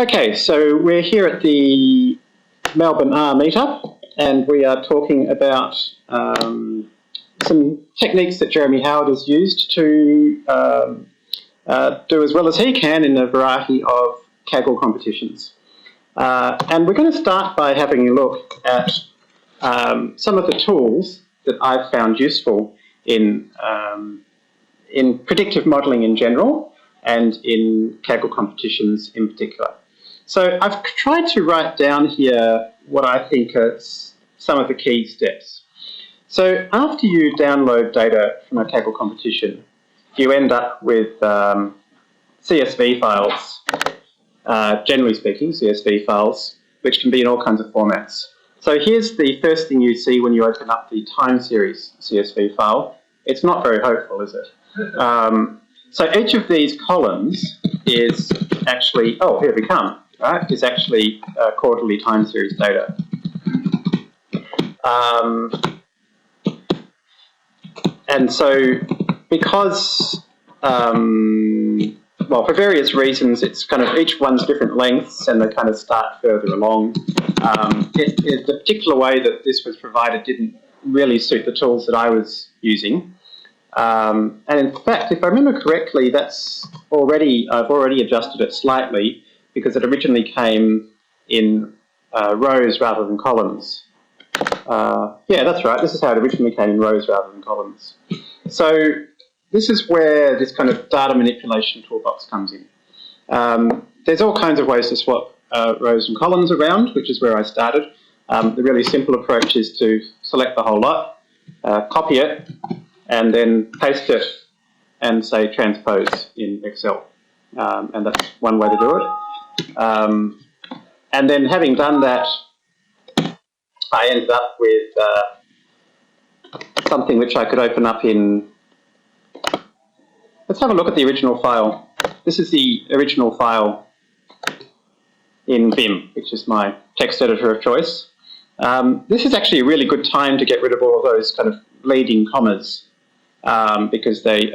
Okay, so we're here at the Melbourne R meetup, and we are talking about some techniques that Jeremy Howard has used to do as well as he can in a variety of Kaggle competitions. And we're going to start by having a look at some of the tools that I've found useful in predictive modelling in general and in Kaggle competitions in particular. So I've tried to write down here what I think are some of the key steps. So after you download data from a Kaggle competition, you end up with CSV files, generally speaking, CSV files, which can be in all kinds of formats. So here's the first thing you see when you open up the time series CSV file. It's not very hopeful, is it? So each of these columns is actually, oh, here we come, right, is actually quarterly time series data. And so because, well, for various reasons, it's kind of each one's different lengths and they kind of start further along. The particular way that this was provided didn't really suit the tools that I was using. And in fact, if I remember correctly, I've already adjusted it slightly because it originally came in rows rather than columns. Yeah, that's right. This is how it originally came in rows rather than columns. So this is where this kind of data manipulation toolbox comes in. There's all kinds of ways to swap rows and columns around, which is where I started. The really simple approach is to select the whole lot, copy it, and then paste it and say transpose in Excel. And that's one way to do it. And then having done that, I ended up with something which I could open up in... Let's have a look at the original file. This is the original file in Vim, which is my text editor of choice. This is actually a really good time to get rid of all of those kind of leading commas because they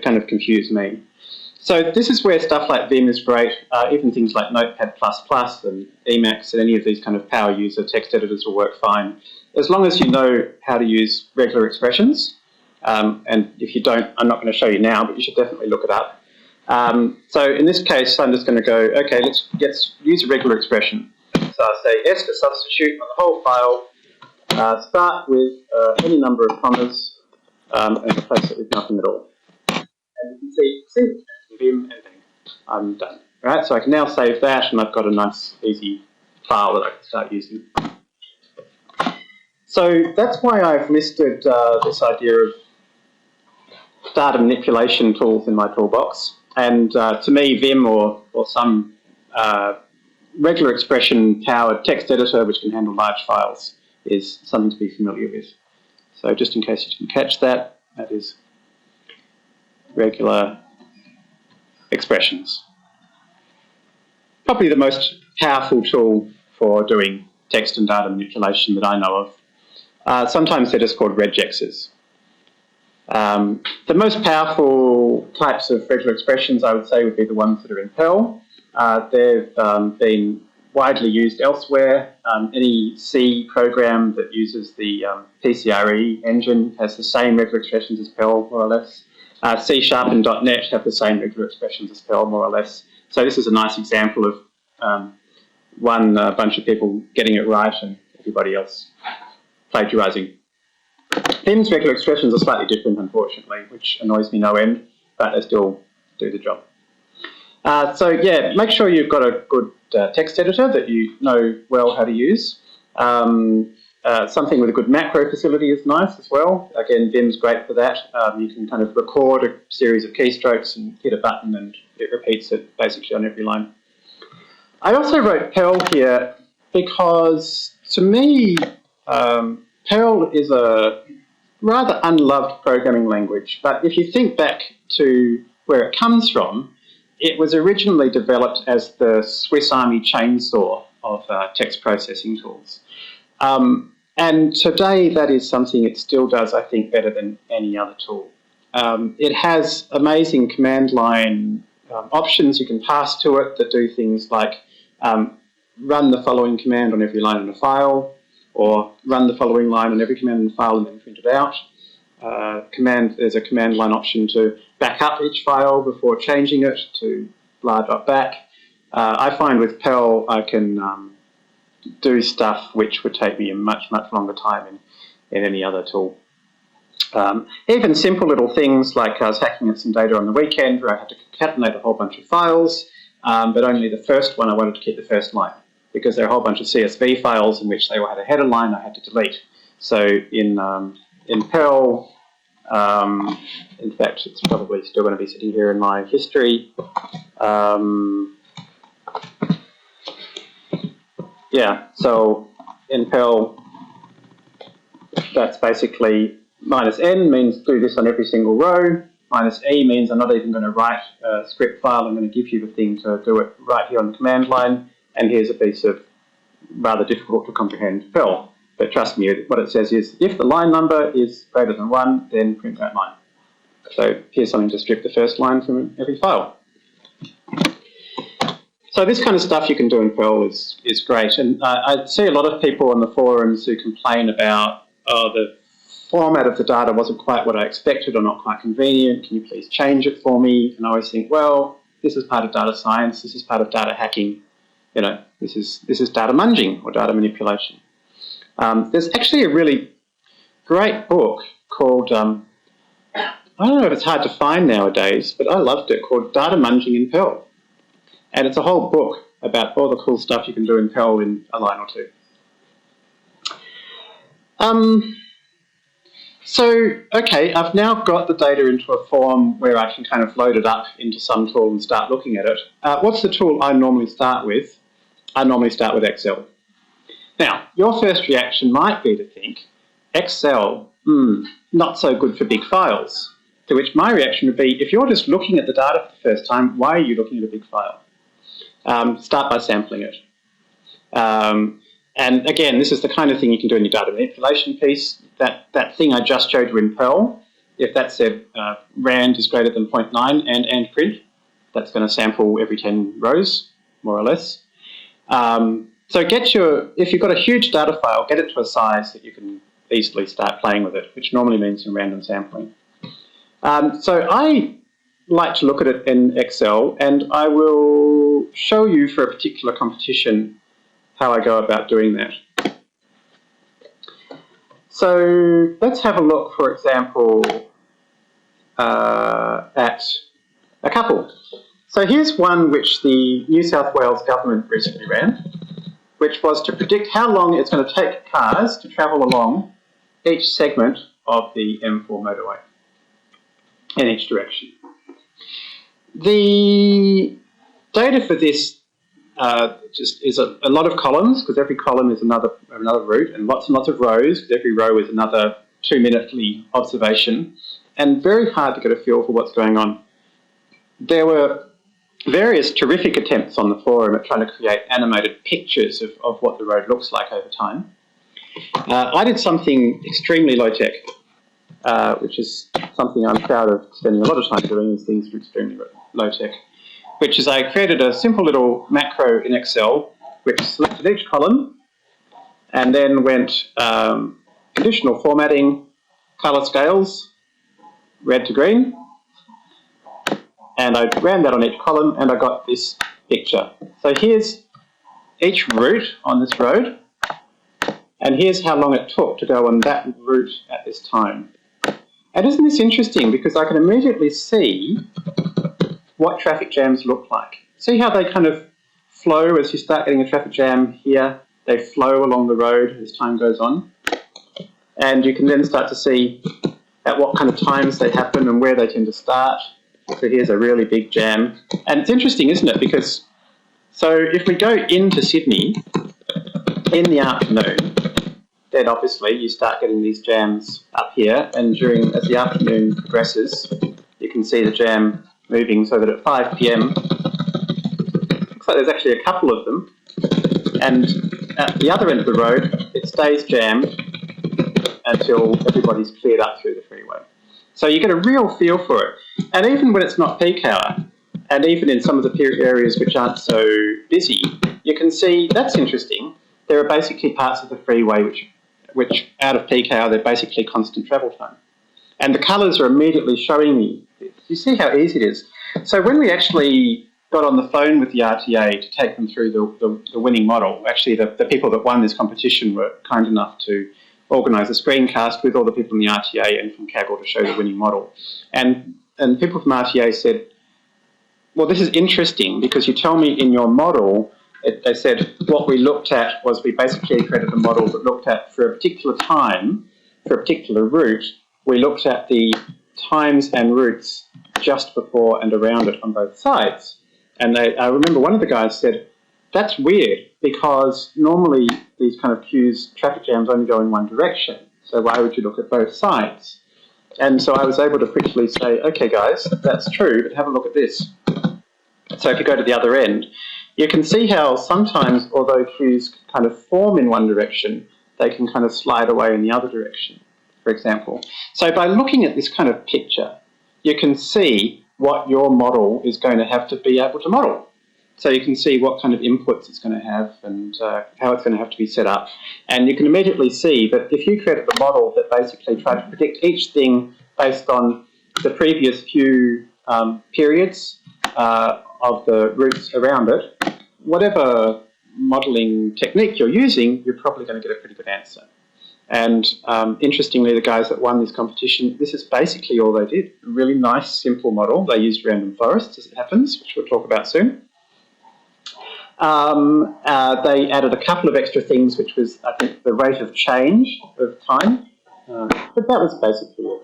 kind of confuse me. So this is where stuff like Vim is great, even things like Notepad++ and Emacs and any of these kind of power user text editors will work fine, as long as you know how to use regular expressions. And if you don't, I'm not going to show you now, but you should definitely look it up. So in this case, I'm just going to go, okay, let's use a regular expression. So I'll say S for substitute on the whole file, start with any number of commas, and replace it with nothing at all. And you can see Vim, and then I'm done. Right, so I can now save that, and I've got a nice, easy file that I can start using. So that's why I've listed this idea of data manipulation tools in my toolbox. And to me, Vim or some regular expression powered text editor which can handle large files is something to be familiar with. So just in case you didn't catch that, that is regular expressions. Probably the most powerful tool for doing text and data manipulation that I know of. Sometimes they're just called regexes. The most powerful types of regular expressions, I would say, would be the ones that are in Perl. They've been widely used elsewhere. Any C program that uses the PCRE engine has the same regular expressions as Perl, more or less. C# and .NET have the same regular expressions as Perl, more or less. So this is a nice example of one bunch of people getting it right and everybody else plagiarising. Vim's regular expressions are slightly different, unfortunately, which annoys me no end, but they still do the job. So yeah, make sure you've got a good text editor that you know well how to use. Something with a good macro facility is nice as well. Again, Vim's great for that. You can kind of record a series of keystrokes and hit a button and it repeats it basically on every line. I also wrote Perl here because, to me, Perl is a rather unloved programming language. But if you think back to where it comes from, it was originally developed as the Swiss Army chainsaw of text processing tools. And today that is something it still does, I think, better than any other tool. It has amazing command line options you can pass to it that do things like run the following command on every line in a file, or run the following line on every command in the file and then print it out. There's a command line option to back up each file before changing it to blah.back. I find with Perl I can do stuff which would take me a much longer time in any other tool. Even simple little things like I was hacking at some data on the weekend where I had to concatenate a whole bunch of files, but only the first one I wanted to keep the first line, because there are a whole bunch of CSV files in which they all had a header line I had to delete. So in Perl, in fact, it's probably still going to be sitting here in my history. Yeah, so in Perl, that's basically -n means do this on every single row. -e means I'm not even going to write a script file. I'm going to give you the thing to do it right here on the command line. And here's a piece of rather difficult to comprehend Perl. But trust me, what it says is, if the line number is greater than 1, then print that line. So here's something to strip the first line from every file. So this kind of stuff you can do in Perl is great. And I see a lot of people on the forums who complain about, oh, the format of the data wasn't quite what I expected or not quite convenient. Can you please change it for me? And I always think, well, this is part of data science. This is part of data hacking. You know, this is data munging or data manipulation. There's actually a really great book called, I don't know if it's hard to find nowadays, but I loved it, called Data Munging in Perl. And it's a whole book about all the cool stuff you can do in Perl in a line or two. So, okay, I've now got the data into a form where I can kind of load it up into some tool and start looking at it. What's the tool I normally start with? I normally start with Excel. Now, your first reaction might be to think, Excel, not so good for big files. To which my reaction would be, if you're just looking at the data for the first time, why are you looking at a big file? Start by sampling it. And again, this is the kind of thing you can do in your data manipulation piece. That thing I just showed you in Perl, if that said rand is greater than 0.9 and print, that's going to sample every 10 rows, more or less. So if you've got a huge data file, get it to a size that you can easily start playing with it, which normally means some random sampling. So I like to look at it in Excel, and I will show you for a particular competition how I go about doing that. So let's have a look, for example, at a couple. So here's one which the New South Wales government recently ran, which was to predict how long it's going to take cars to travel along each segment of the M4 motorway in each direction. The data for this just is a lot of columns, because every column is another route, and lots of rows, because every row is another 2-minute observation, and very hard to get a feel for what's going on. There were various terrific attempts on the forum at trying to create animated pictures of what the road looks like over time. I did something extremely low-tech, which is something I'm proud of spending a lot of time doing, is things extremely low-tech, which is I created a simple little macro in Excel which selected each column and then went conditional formatting, colour scales, red to green, and I ran that on each column and I got this picture. So here's each route on this road, and here's how long it took to go on that route at this time. And isn't this interesting? Because I can immediately see what traffic jams look like. See how they kind of flow as you start getting a traffic jam here? They flow along the road as time goes on. And you can then start to see at what kind of times they happen and where they tend to start. So here's a really big jam. And it's interesting, isn't it? Because, so if we go into Sydney in the afternoon, then obviously you start getting these jams up here, and as the afternoon progresses, you can see the jam moving so that at 5 p.m, looks like there's actually a couple of them, and at the other end of the road, it stays jammed until everybody's cleared up through the freeway. So you get a real feel for it. And even when it's not peak hour, and even in some of the areas which aren't so busy, you can see that's interesting. There are basically parts of the freeway which out of peak hour, they're basically constant travel time. And the colours are immediately showing me. You see how easy it is. So when we actually got on the phone with the RTA to take them through the winning model, actually the people that won this competition were kind enough to organise a screencast with all the people from the RTA and from Kaggle to show the winning model. And people from RTA said, well, this is interesting because you tell me in your model, they said what we looked at was we basically created a model that looked at for a particular time, for a particular route, we looked at the times and routes just before and around it on both sides. And I remember one of the guys said, that's weird because normally these kind of queues, traffic jams only go in one direction. So why would you look at both sides? And so I was able to quickly say, okay, guys, that's true, but have a look at this. So if you go to the other end, you can see how sometimes, although queues kind of form in one direction, they can kind of slide away in the other direction, for example. So by looking at this kind of picture, you can see what your model is going to have to be able to model. So you can see what kind of inputs it's going to have and how it's going to have to be set up. And you can immediately see that if you created a model that basically tried to predict each thing based on the previous few periods of the routes around it, whatever modelling technique you're using, you're probably going to get a pretty good answer. And interestingly, the guys that won this competition, this is basically all they did. A really nice, simple model. They used random forests, as it happens, which we'll talk about soon. They added a couple of extra things, which was, I think, the rate of change of time. But that was basically it.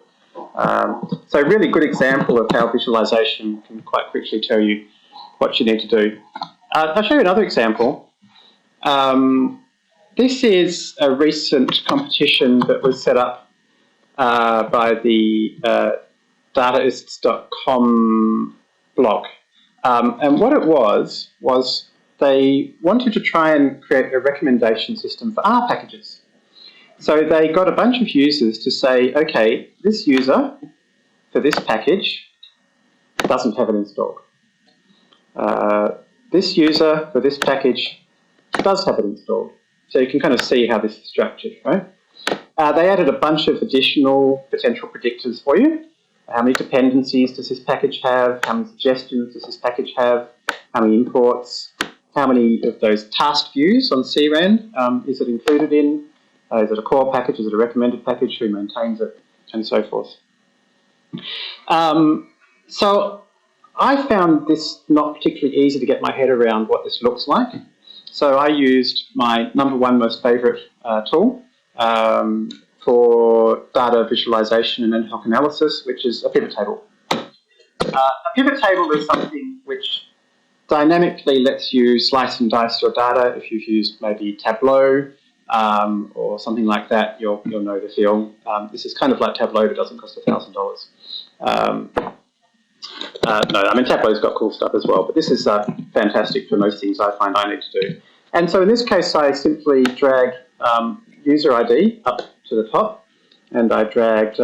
So a really good example of how visualization can quite quickly tell you what you need to do. I'll show you another example. This is a recent competition that was set up by the dataists.com blog. And what it was they wanted to try and create a recommendation system for R packages. So they got a bunch of users to say, okay, this user for this package doesn't have it installed. This user for this package does have it installed. So you can kind of see how this is structured, right? They added a bunch of additional potential predictors for you. How many dependencies does this package have? How many suggestions does this package have? How many imports? How many of those task views on CRAN is it included in? Is it a core package? Is it a recommended package? Who maintains it? And so forth. So I found this not particularly easy to get my head around what this looks like. So I used my number one most favourite tool for data visualization and ad hoc analysis, which is a pivot table. A pivot table is something which dynamically lets you slice and dice your data. If you've used maybe Tableau or something like that, you'll know the feel. This is kind of like Tableau, but doesn't cost $1,000. No, I mean, Tableau's got cool stuff as well, but this is fantastic for most things I find I need to do. And so in this case, I simply dragged user ID up to the top, and I dragged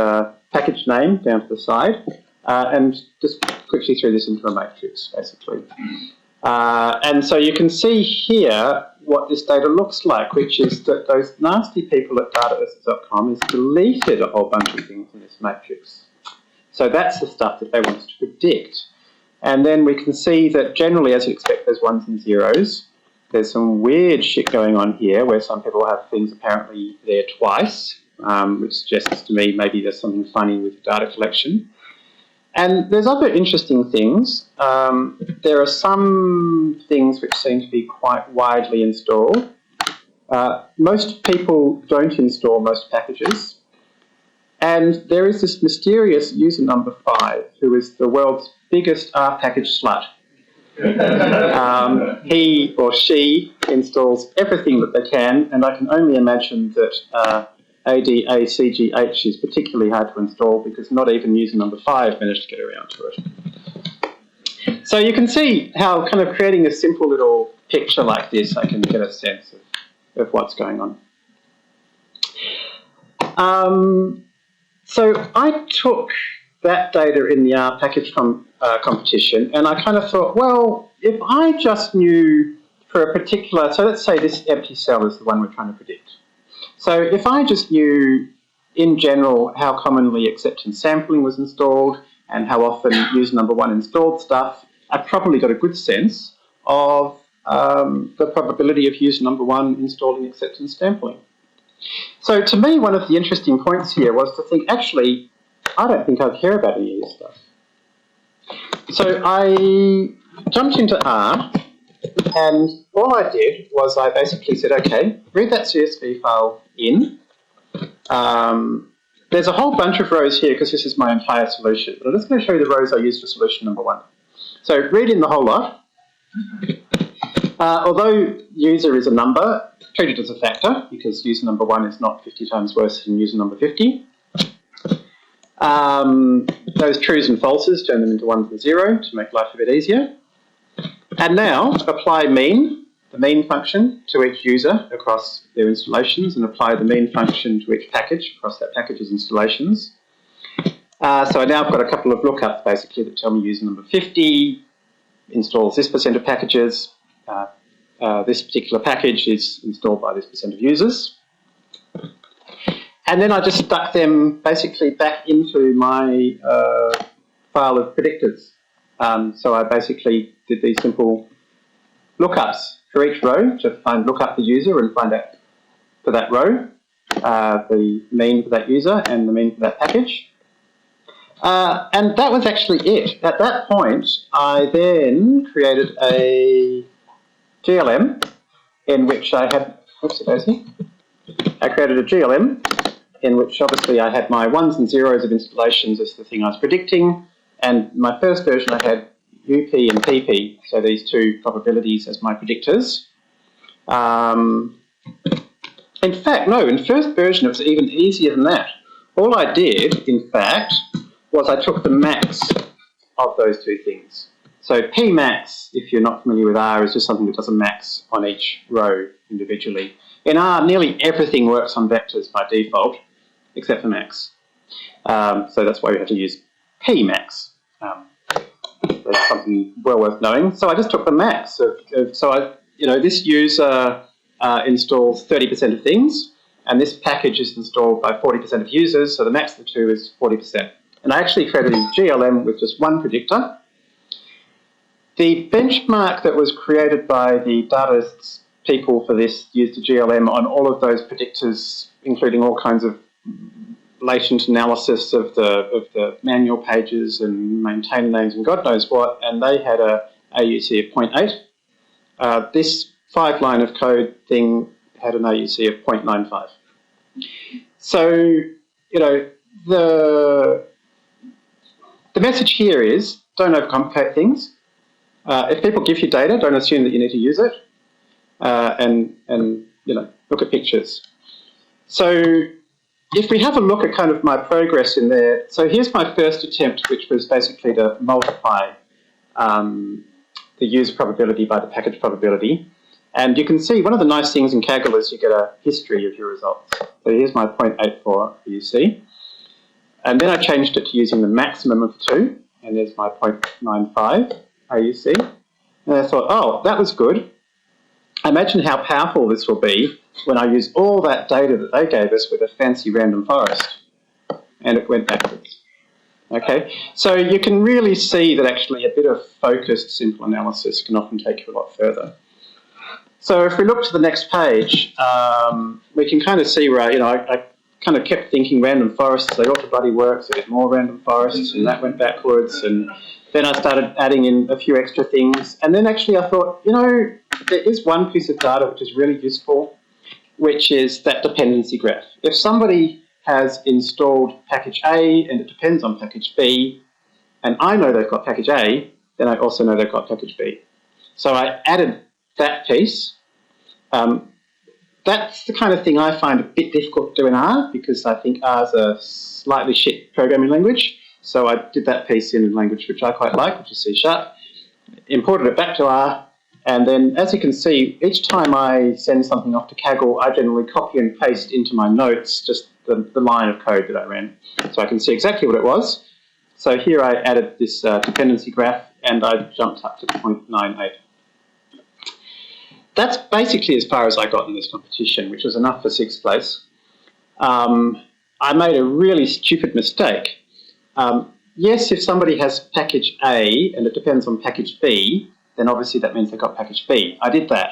package name down to the side, and just quickly threw this into a matrix, basically. And so you can see here what this data looks like, which is that those nasty people at dataists.com has deleted a whole bunch of things in this matrix. So that's the stuff that they want us to predict. And then we can see that generally, as you expect, there's ones and zeros. There's some weird shit going on here where some people have things apparently there twice, which suggests to me maybe there's something funny with data collection. And there's other interesting things. There are some things which seem to be quite widely installed. Most people don't install most packages. And there is this mysterious user number 5 who is the world's biggest R package slut. He or she installs everything that they can, and I can only imagine that ADACGH is particularly hard to install because not even user number 5 managed to get around to it. So you can see how kind of creating a simple little picture like this, I can get a sense of what's going on. So I took that data in the R package competition, and I kind of thought, well, if I just knew for a particular, so let's say this empty cell is the one we're trying to predict. So if I just knew in general how commonly acceptance sampling was installed and how often user number one installed stuff, I've probably got a good sense of the probability of user number one installing acceptance sampling. So to me, one of the interesting points here was to think, actually, I don't think I care about any of this stuff. So I jumped into R, and all I did was I basically said, okay, read that CSV file in. There's a whole bunch of rows here because this is my entire solution, but I'm just going to show you the rows I used for solution number one. So read in the whole lot. Although user is a number, treat it as a factor because user number one is not 50 times worse than user number 50. Those trues and falses, turn them into ones and zero to make life a bit easier. And now apply mean, the mean function, to each user across their installations, and apply the mean function to each package across that package's installations. So I now have got a couple of lookups basically that tell me user number 50 installs this percent of packages. This particular package is installed by this percent of users. And then I just stuck them basically back into my file of predictors. So I basically did these simple lookups for each row to look up the user and find out for that row the mean for that user and the mean for that package. And that was actually it. At that point, I then created a GLM in which I had, I created a GLM in which obviously I had my ones and zeros of installations as the thing I was predicting, and my first version I had UP and PP, so these two probabilities as my predictors. In fact, no, in first version it was even easier than that. All I did, in fact, was I took the max of those two things. So Pmax, if you're not familiar with R, is just something that does a max on each row individually. In R, nearly everything works on vectors by default, except for max. So that's why we have to use Pmax. That's something well worth knowing. So I just took the max this user installs 30% of things, and this package is installed by 40% of users, so the max of the two is 40%. And I actually created a GLM with just one predictor. The benchmark that was created by the data people for this used a GLM on all of those predictors, including all kinds of latent analysis of the manual pages and maintainer names and God knows what, and they had a AUC of 0.8. This 5-line of code thing had an AUC of 0.95. So, the message here is don't overcomplicate things. If people give you data, don't assume that you need to use it, and look at pictures. So if we have a look at kind of my progress in there, so here's my first attempt, which was basically to multiply the user probability by the package probability. And you can see one of the nice things in Kaggle is you get a history of your results. So here's my 0.84 AUC. And then I changed it to using the maximum of 2, and there's my 0.95 AUC. And I thought, oh, that was good. Imagine how powerful this will be when I use all that data that they gave us with a fancy random forest. And it went backwards. Okay, so you can really see that actually a bit of focused simple analysis can often take you a lot further. So if we look to the next page, we can kind of see where I kind of kept thinking random forests, they ought to bloody work, so there's more random forests, and that went backwards, and then I started adding in a few extra things, and then actually I thought, there is one piece of data which is really useful, which is that dependency graph. If somebody has installed package A and it depends on package B, and I know they've got package A, then I also know they've got package B. So I added that piece. That's the kind of thing I find a bit difficult to do in R, because I think R is a slightly shit programming language. So I did that piece in a language which I quite like, which is C#, imported it back to R, and then as you can see, each time I send something off to Kaggle, I generally copy and paste into my notes just the line of code that I ran. So I can see exactly what it was. So here I added this dependency graph, and I jumped up to 0.98. that's basically as far as I got in this competition, which was enough for 6th place. I made a really stupid mistake. Yes, if somebody has package A and it depends on package B, then obviously that means they got package B. I did that.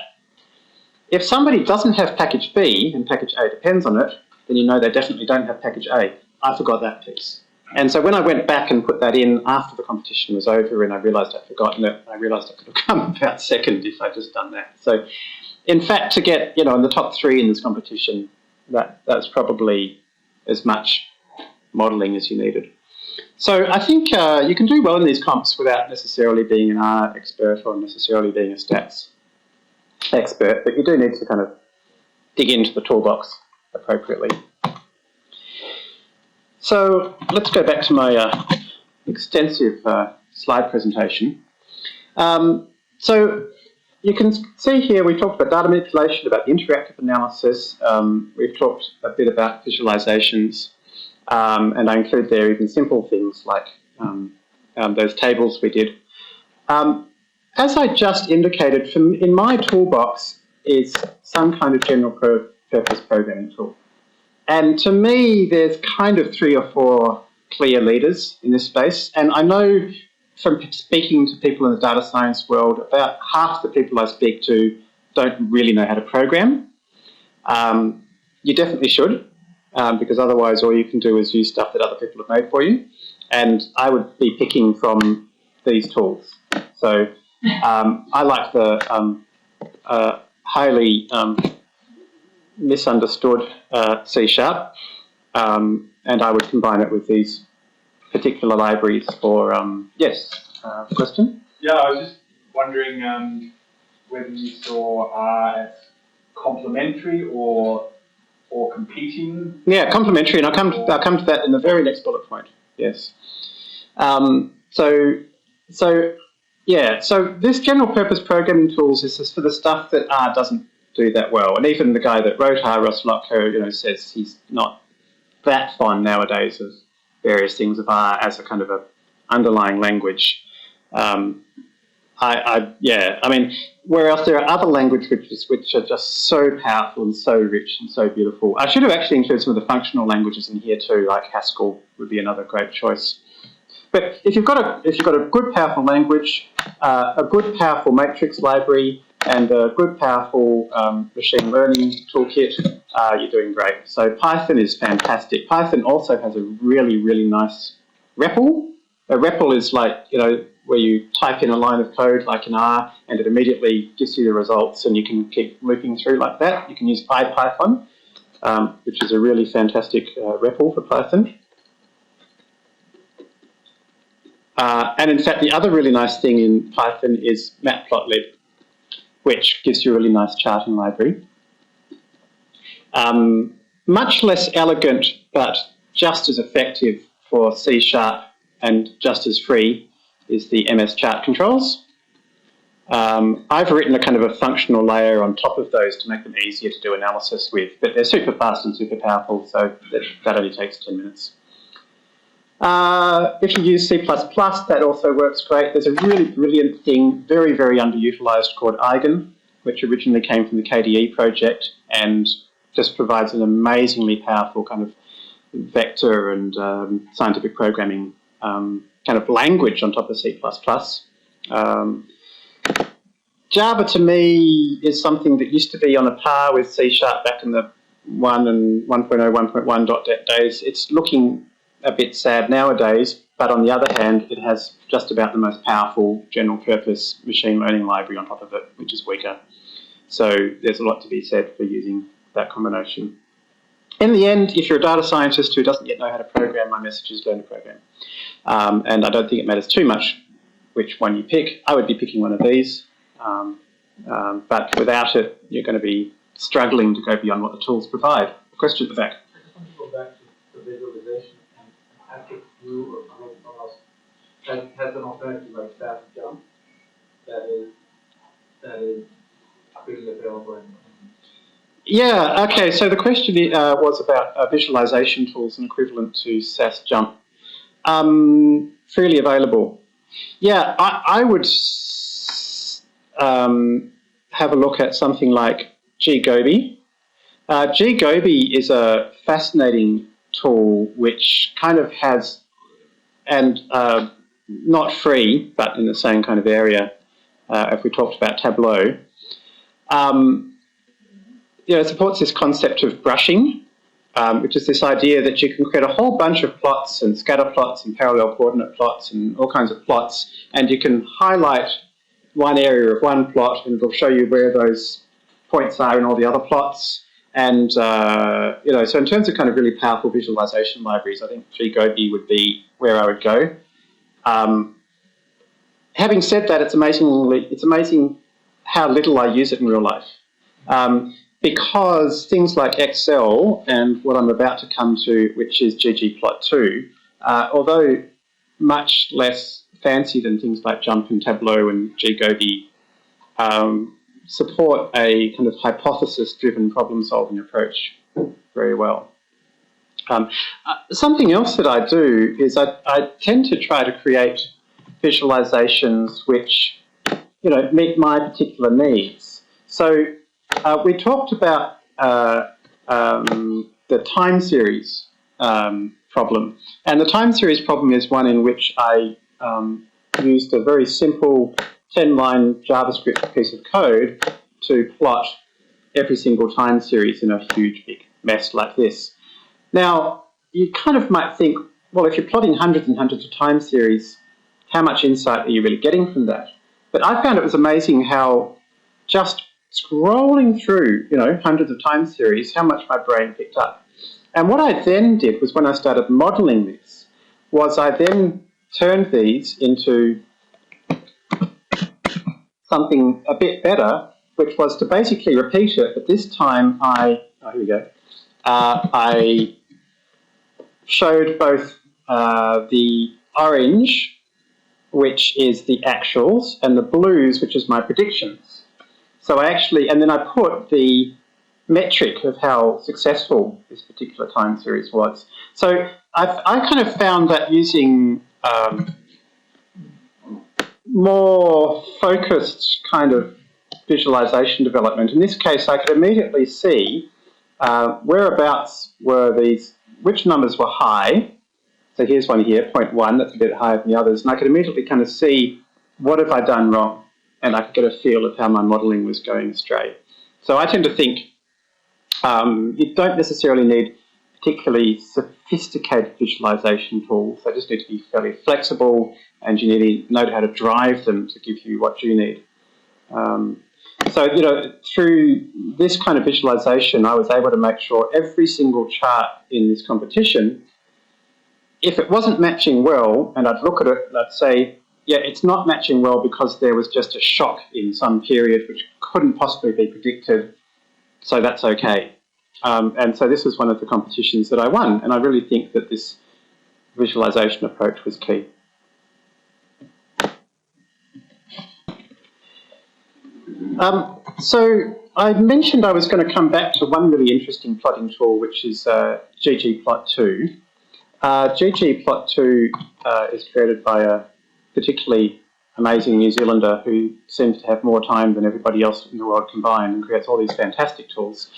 If somebody doesn't have package B and package A depends on it, then you know they definitely don't have package A. I forgot that piece. And so when I went back and put that in after the competition was over and I realised I'd forgotten it, I realised I could have come about second if I'd just done that. So in fact, to get, in the top 3 in this competition, that's probably as much modelling as you needed. So I think you can do well in these comps without necessarily being an R expert or necessarily being a stats expert, but you do need to kind of dig into the toolbox appropriately. So let's go back to my extensive slide presentation. So you can see here we talked about data manipulation, about the interactive analysis. We've talked a bit about visualizations, and I include there even simple things like those tables we did. As I just indicated, in my toolbox is some kind of general purpose programming tool. And to me, there's kind of 3 or 4 clear leaders in this space. And I know from speaking to people in the data science world, about half the people I speak to don't really know how to program. You definitely should, because otherwise all you can do is use stuff that other people have made for you. And I would be picking from these tools. So I like the highly misunderstood C#, and I would combine it with these particular libraries for, yes, question? Yeah, I was just wondering whether you saw R as complementary or competing. Yeah, complementary, and I'll come to that in the very next bullet point. Yes. So this general purpose programming tools is just for the stuff that R doesn't do that well. And even the guy that wrote R, Ross Lotko, says he's not that fond nowadays of various things of R as a kind of a underlying language. Whereas there are other languages which are just so powerful and so rich and so beautiful. I should have actually included some of the functional languages in here too, like Haskell would be another great choice. But if you've got a good powerful language, a good powerful matrix library, and a good powerful machine learning toolkit, you're doing great. So Python is fantastic. Python also has a really, really nice REPL. A REPL is like, where you type in a line of code like in R and it immediately gives you the results and you can keep looping through like that. You can use IPython, which is a really fantastic REPL for Python. And in fact, the other really nice thing in Python is Matplotlib, which gives you a really nice charting library. Much less elegant, but just as effective for C# and just as free is the MS chart controls. I've written a kind of a functional layer on top of those to make them easier to do analysis with, but they're super fast and super powerful, so that only takes 10 minutes. If you use C++, that also works great. There's a really brilliant thing, very, very underutilized, called Eigen, which originally came from the KDE project and just provides an amazingly powerful kind of vector and scientific programming kind of language on top of C++. Java, to me, is something that used to be on a par with C# back in the 1 and 1.0, 1.1 days. It's looking a bit sad nowadays, but on the other hand, it has just about the most powerful general purpose machine learning library on top of it, which is weaker. So there's a lot to be said for using that combination. In the end, if you're a data scientist who doesn't yet know how to program, my message is learn to program. And I don't think it matters too much which one you pick. I would be picking one of these, but without it, you're going to be struggling to go beyond what the tools provide. A question at the back. I just want to go back to the visualization and Patrick Blue or someone else has an alternative like Fast Jump that is freely available. Yeah, okay, so the question was about visualization tools and equivalent to SAS Jump. Freely available. Yeah, I would have a look at something like ggobi. ggobi is a fascinating tool which kind of has, and not free, but in the same kind of area, if we talked about Tableau, it supports this concept of brushing, which is this idea that you can create a whole bunch of plots and scatter plots and parallel coordinate plots and all kinds of plots, and you can highlight one area of one plot and it'll show you where those points are in all the other plots. And, so in terms of kind of really powerful visualization libraries, I think ggobi would be where I would go. Having said that, it's amazing how little I use it in real life. Because things like Excel and what I'm about to come to, which is ggplot2, although much less fancy than things like JMP and Tableau and ggobi, support a kind of hypothesis-driven problem-solving approach very well. Something else that I do is I tend to try to create visualizations which, meet my particular needs. So we talked about the time series problem, and the time series problem is one in which I used a very simple 10-line JavaScript piece of code to plot every single time series in a huge big mess like this. Now, you kind of might think, well, if you're plotting hundreds and hundreds of time series, how much insight are you really getting from that? But I found it was amazing how just scrolling through, hundreds of time series, how much my brain picked up. And what I then did was, when I started modeling this, was I then turned these into something a bit better, which was to basically repeat it, but this time I showed both the orange, which is the actuals, and the blues, which is my predictions. So and then I put the metric of how successful this particular time series was. So I kind of found that using more focused kind of visualization development, in this case I could immediately see whereabouts were which numbers were high. So here's one here, 0.1, that's a bit higher than the others, and I could immediately kind of see what have I done wrong, and I could get a feel of how my modelling was going astray. So I tend to think you don't necessarily need particularly sophisticated visualization tools. They just need to be fairly flexible, and you need to know how to drive them to give you what you need. So, through this kind of visualization, I was able to make sure every single chart in this competition, if it wasn't matching well, and I'd look at it and I'd say, yeah, it's not matching well because there was just a shock in some period which couldn't possibly be predicted, so that's okay. And so this was one of the competitions that I won, and I really think that this visualization approach was key. So I mentioned I was going to come back to one really interesting plotting tool, which is ggplot2. ggplot2 is created by a particularly amazing New Zealander who seems to have more time than everybody else in the world combined and creates all these fantastic tools.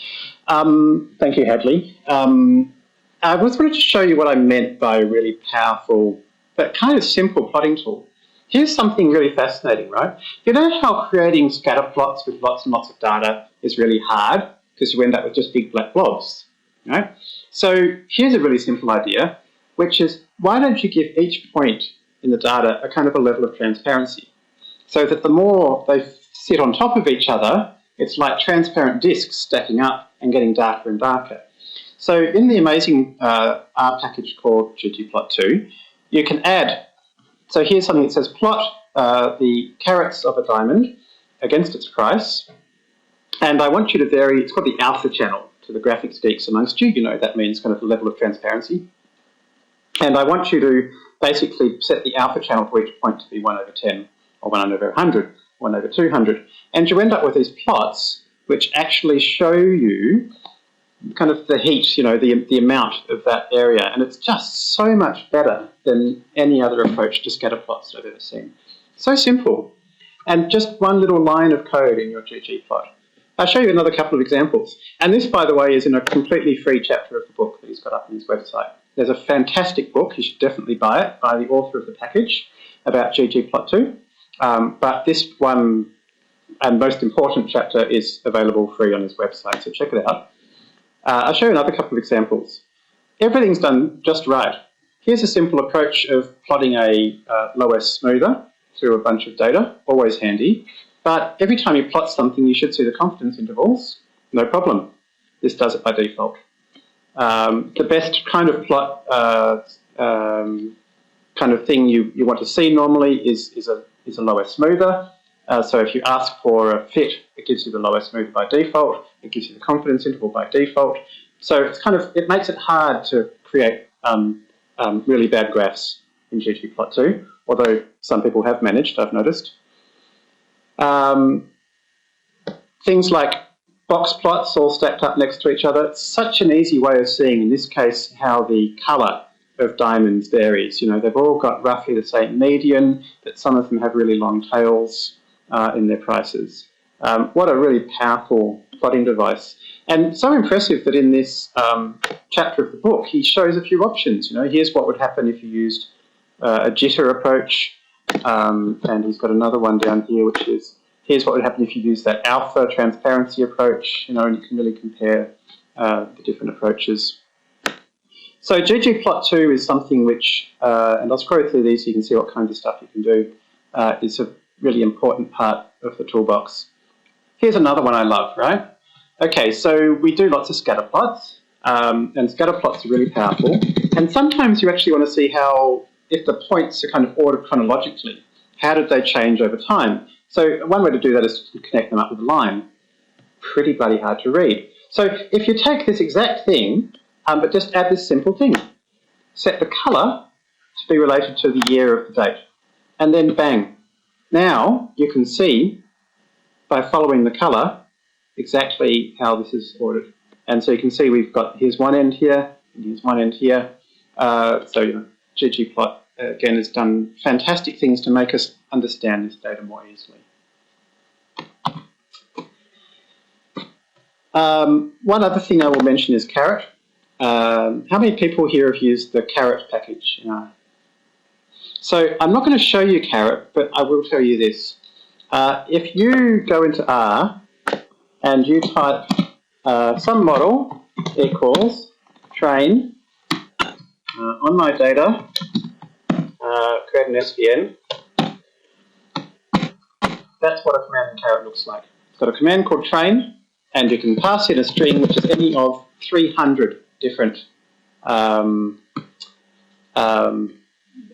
Thank you, Hadley. I just wanted to show you what I meant by a really powerful but kind of simple plotting tool. Here's something really fascinating, right? You know how creating scatter plots with lots and lots of data is really hard because you end up with just big black blobs, right? So here's a really simple idea, which is why don't you give each point in the data a kind of a level of transparency so that the more they sit on top of each other, it's like transparent disks stacking up and getting darker and darker. So in the amazing R package called ggplot2, you can add, so here's something that says plot the carats of a diamond against its price, and I want you to vary, it's called the alpha channel to the graphics geeks amongst you, that means kind of the level of transparency. And I want you to basically set the alpha channel for each point to be 1 over 10, or 1 over 100, 1 over 200. And you end up with these plots which actually show you kind of the heat, the amount of that area. And it's just so much better than any other approach to scatter plots that I've ever seen. So simple. and just one little line of code in your ggplot. I'll show you another couple of examples. And this, by the way, is in a completely free chapter of the book that he's got up on his website. There's a fantastic book, you should definitely buy it, by the author of the package about ggplot2. But this one and most important chapter is available free on his website, so check it out. I'll show you another couple of examples. Everything's done just right. Here's a simple approach of plotting a low-S smoother through a bunch of data, always handy. But every time you plot something, you should see the confidence intervals. No problem. This does it by default. The best kind of plot kind of thing you want to see normally is a low-S smoother. So if you ask for a fit, it gives you the low-S smoother by default. It gives you the confidence interval by default. So it's it makes it hard to create really bad graphs in ggplot2, although some people have managed, I've noticed. Things like box plots all stacked up next to each other. It's such an easy way of seeing, in this case, how the colour of diamonds varies. You know, they've all got roughly the same median, but some of them have really long tails in their prices. What a really powerful plotting device. And so impressive that in this chapter of the book, he shows a few options. You know, here's what would happen if you used a jitter approach, and he's got another one down here, which is, here's what would happen if you use that alpha transparency approach, you know, and you can really compare the different approaches. So ggplot2 is something which, and I'll scroll through these so you can see what kind of stuff you can do, is a really important part of the toolbox. Here's another one I love, right? Okay, so we do lots of scatter plots, and scatter plots are really powerful. And sometimes you actually want to see how, if the points are kind of ordered chronologically, how did they change over time? So one way to do that is to connect them up with a line. Pretty bloody hard to read. So if you take this exact thing, but just add this simple thing, set the colour to be related to the year of the date, and then bang. Now you can see, by following the colour, exactly how this is ordered. And so you can see we've got, here's one end here, and here's one end here. So you know, ggplot, again, has done fantastic things to make us understand this data more easily. One other thing I will mention is Caret. How many people here have used the Caret package? So I'm not going to show you Caret, but I will tell you this. If you go into R and you type some model equals train on my data, create an SVN, that's what a command in Caret looks like. It's got a command called train, and you can pass in a string which is any of 300 different, I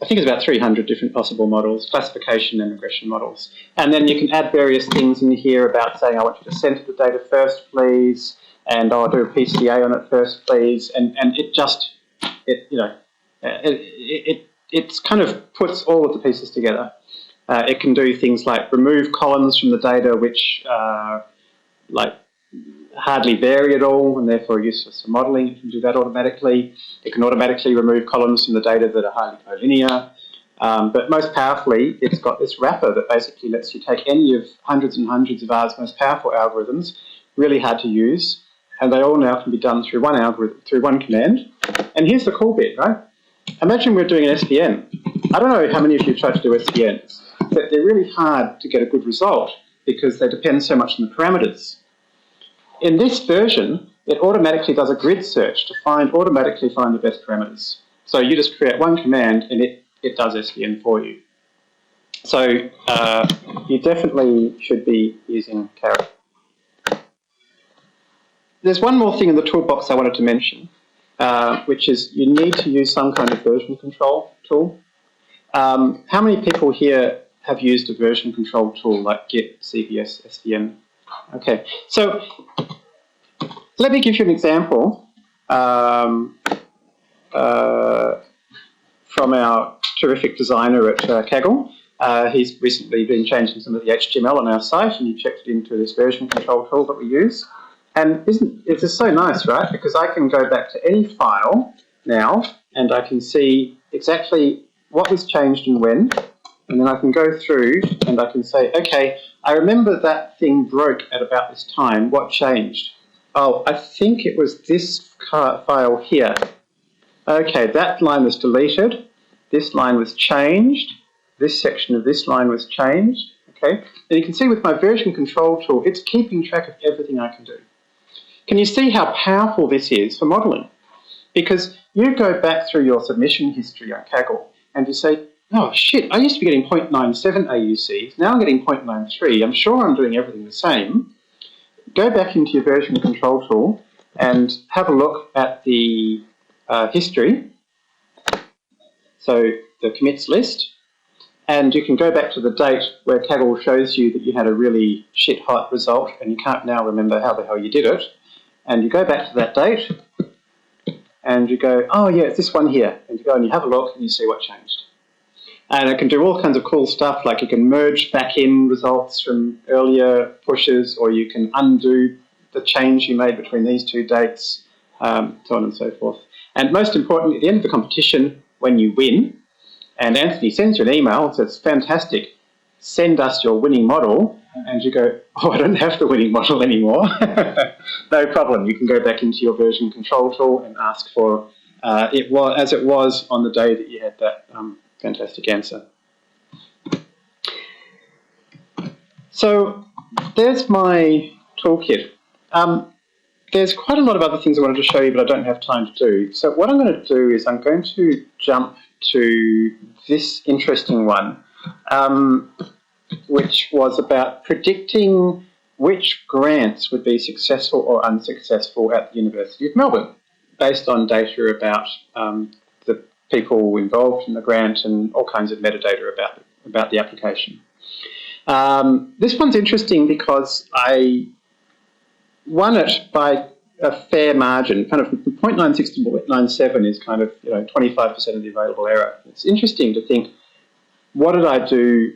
think it's about 300 different possible models, classification and regression models. And then you can add various things in here about saying, I want you to center the data first, please, and I'll do a PCA on it first, please. And it just, it kind of puts all of the pieces together. It can do things like remove columns from the data which like hardly vary at all and therefore useless for modelling. It can do that automatically. It can automatically remove columns from the data that are highly collinear. But most powerfully, it's got this wrapper that basically lets you take any of hundreds and hundreds of R's most powerful algorithms, really hard to use, and they all now can be done through one algorithm, through one command. And here's the cool bit, right? Imagine we're doing an SVN. I don't know how many of you have tried to do SVNs, but they're really hard to get a good result because they depend so much on the parameters. In this version, it automatically does a grid search to automatically find the best parameters. So you just create one command and it does SVN for you. So you definitely should be using Caret. There's one more thing in the toolbox I wanted to mention, which is you need to use some kind of version control tool. How many people here have used a version control tool like Git, CVS, SVN? Okay, so let me give you an example from our terrific designer at Kaggle. He's recently been changing some of the HTML on our site and he checked it into this version control tool that we use. And it's just so nice, right? Because I can go back to any file now and I can see exactly what was changed and when. And then I can go through and I can say, okay, I remember that thing broke at about this time. What changed? Oh, I think it was this file here. Okay, that line was deleted. This line was changed. This section of this line was changed. Okay, and you can see with my version control tool, it's keeping track of everything I can do. Can you see how powerful this is for modelling? Because you go back through your submission history on Kaggle and you say, oh shit, I used to be getting 0.97 AUCs, now I'm getting 0.93, I'm sure I'm doing everything the same. Go back into your version control tool and have a look at the history, so the commits list, and you can go back to the date where Kaggle shows you that you had a really shit hot result and you can't now remember how the hell you did it, and you go back to that date and you go, oh yeah, it's this one here, and you go and you have a look and you see what changed. And it can do all kinds of cool stuff, like you can merge back in results from earlier pushes, or you can undo the change you made between these two dates, so on and so forth. And most importantly, at the end of the competition, when you win, and Anthony sends you an email and says, fantastic, send us your winning model, and you go, oh, I don't have the winning model anymore. No problem, you can go back into your version control tool and ask for it was as it was on the day that you had that fantastic answer. So there's my toolkit. There's quite a lot of other things I wanted to show you, but I don't have time to do. So what I'm going to do is I'm going to jump to this interesting one, which was about predicting which grants would be successful or unsuccessful at the University of Melbourne, based on data about the people involved in the grant and all kinds of metadata about the application. This one's interesting because I won it by a fair margin, kind of 0.96 to 0.97 is kind of 25% of the available error. It's interesting to think, what did I do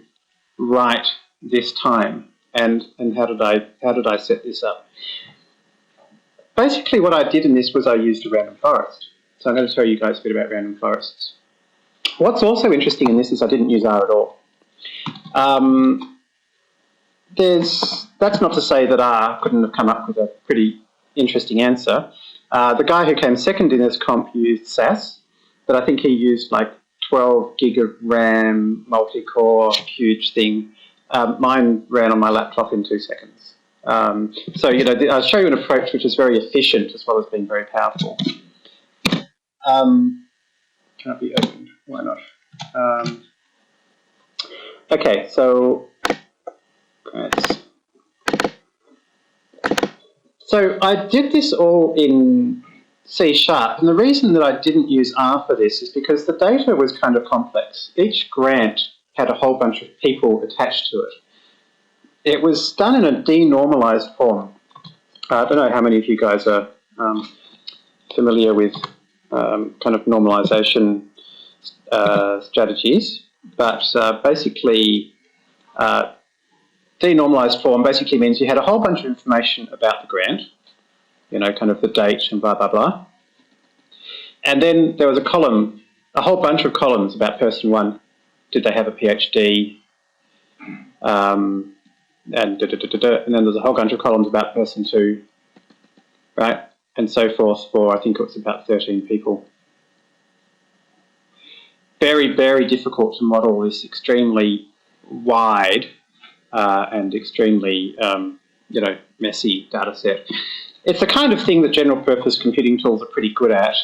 right this time, and how did I set this up? Basically, what I did in this was I used a random forest. So I'm going to tell you guys a bit about random forests. What's also interesting in this is I didn't use R at all. That's not to say that R couldn't have come up with a pretty interesting answer. The guy who came second in this comp used SAS, but I think he used like 12 gig of RAM, multi-core, huge thing. Mine ran on my laptop in 2 seconds. So, I'll show you an approach which is very efficient as well as being very powerful. Can it be opened? Why not? Okay, so grants. So I did this all in C#, and the reason that I didn't use R for this is because the data was kind of complex. Each grant had a whole bunch of people attached to it. It was done in a denormalized form. I don't know how many of you guys are familiar with kind of normalization strategies, but basically denormalized form basically means you had a whole bunch of information about the grant, kind of the date and blah, blah, blah. And then there was a column, a whole bunch of columns about person one. Did they have a PhD? And then there's a whole bunch of columns about person two, right? And so forth for, I think it was about 13 people. Very, very difficult to model this extremely wide and extremely, messy data set. It's the kind of thing that general purpose computing tools are pretty good at.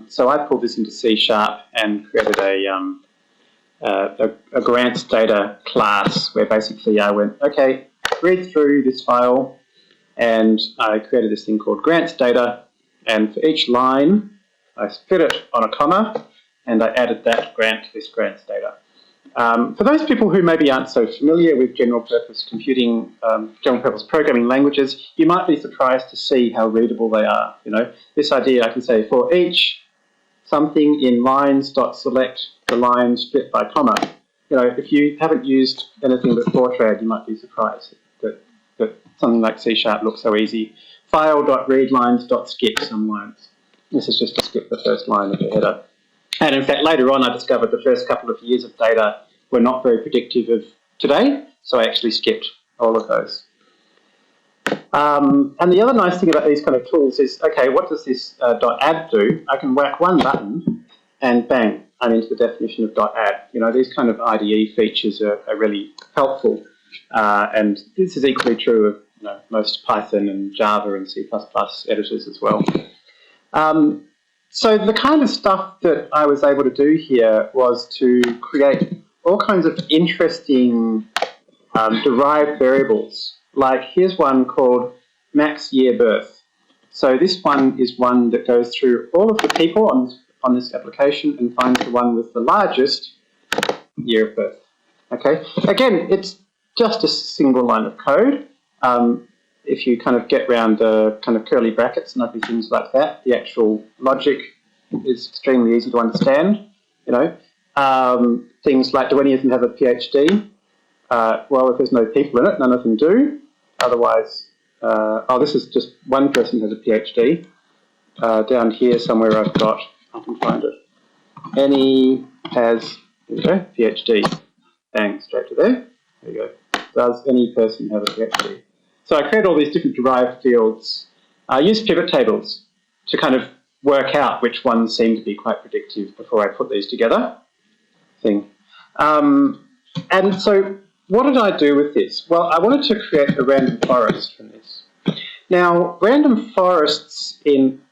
So I pulled this into C# and created a grants data class where basically I went, okay, read through this file, and I created this thing called grants data, and for each line I split it on a comma and I added that grant to this grants data. For those people who maybe aren't so familiar with general purpose computing, general purpose programming languages, you might be surprised to see how readable they are. This idea, I can say for each something in lines.select the line split by comma. If you haven't used anything but Fortran, you might be surprised that something like C# looks so easy. File.readlines.skip some lines. This is just to skip the first line of the header. And in fact, later on, I discovered the first couple of years of data were not very predictive of today, so I actually skipped all of those. And the other nice thing about these kind of tools is, okay, what does this .add do? I can whack one button and bang, I'm into the definition of .add. You know, these kind of IDE features are really helpful. And this is equally true of most Python and Java and C++ editors as well. So the kind of stuff that I was able to do here was to create all kinds of interesting derived variables. Like here's one called max year birth. So this one is one that goes through all of the people on this application and finds the one with the largest year of birth. Okay. Again, it's just a single line of code. If you kind of get around the kind of curly brackets and ugly things like that, the actual logic is extremely easy to understand. You know, things like, do any of them have a PhD? Well, if there's no people in it, none of them do. Otherwise, oh, this is just one person has a PhD. Down here somewhere I can find it. Any has, there we go, PhD. Bang, straight to there. There you go. Does any person have a PhD? So I create all these different derived fields. I use pivot tables to kind of work out which ones seem to be quite predictive before I put these together. And so what did I do with this? Well, I wanted to create a random forest from this. Now, random forests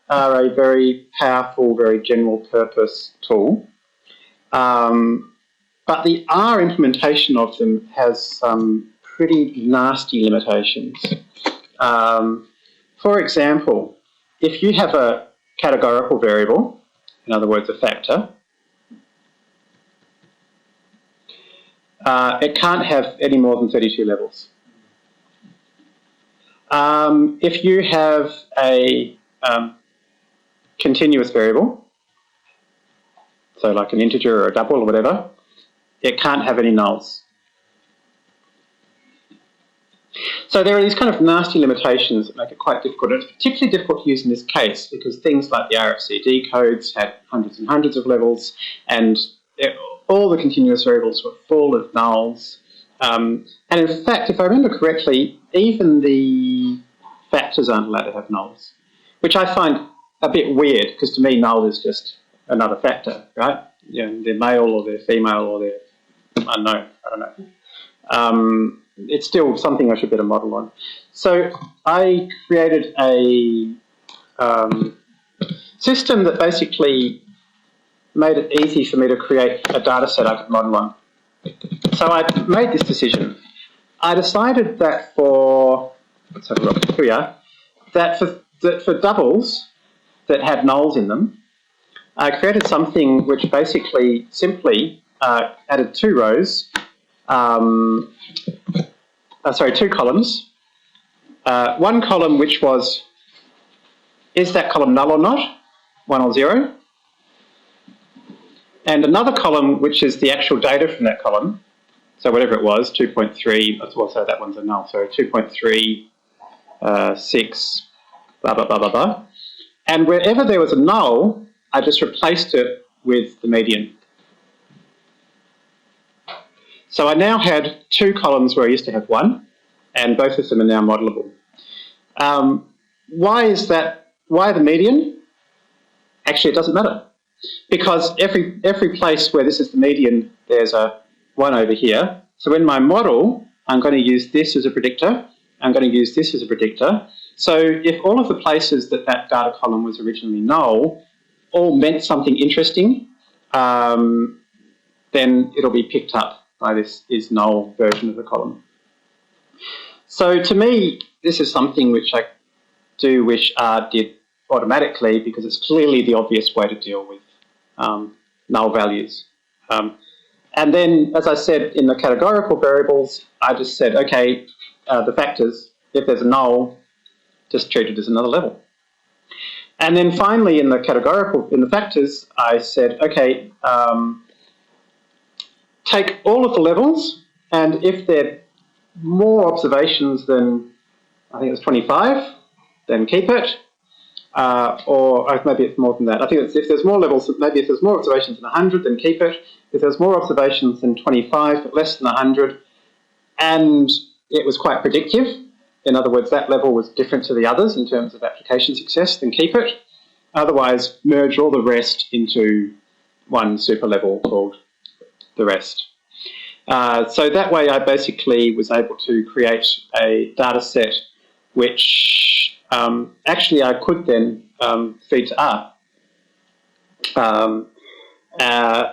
are a very powerful, very general purpose tool. But the R implementation of them has some pretty nasty limitations. For example, if you have a categorical variable, in other words, a factor, it can't have any more than 32 levels. If you have a continuous variable, so like an integer or a double or whatever, it can't have any nulls. So there are these kind of nasty limitations that make it quite difficult. And it's particularly difficult to use in this case because things like the RFCD codes had hundreds and hundreds of levels, and all the continuous variables were full of nulls. And in fact, if I remember correctly, even the factors aren't allowed to have nulls, which I find a bit weird because to me null is just another factor, right? You know, they're male or they're female or they're unknown, I don't know. It's still something I should better model on. So I created a system that basically made it easy for me to create a data set I could model on. So I made this decision. I decided that let's have a look, here we are, that for doubles that had nulls in them, I created something which basically simply added two rows, two columns. One column which was, is that column null or not? 1 or 0. And another column which is the actual data from that column. So whatever it was, 2.3, well, so that one's a null, so 2.3, 6, blah, blah, blah, blah, blah. And wherever there was a null, I just replaced it with the median. So I now had two columns where I used to have one, and both of them are now modelable. Why is that? Why the median? Actually, it doesn't matter. Because every place where this is the median, there's a 1 over here. So in my model, I'm going to use this as a predictor. I'm going to use this as a predictor. So if all of the places that data column was originally null all meant something interesting, then it'll be picked up by this is null version of the column. So to me, this is something which I do wish R did automatically because it's clearly the obvious way to deal with null values. And then, as I said, in the categorical variables, I just said, okay, the factors, if there's a null, just treat it as another level. And then finally, in the factors, I said, okay, take all of the levels, and if they're more observations than, I think it was 25, then keep it. or maybe it's more than that. I think it's, if there's more levels, maybe if there's more observations than 100, then keep it. If there's more observations than 25, but less than 100, and it was quite predictive, in other words, that level was different to the others in terms of application success, then keep it. Otherwise, merge all the rest into one super level called the rest. So that way I basically was able to create a data set which actually I could then feed to R.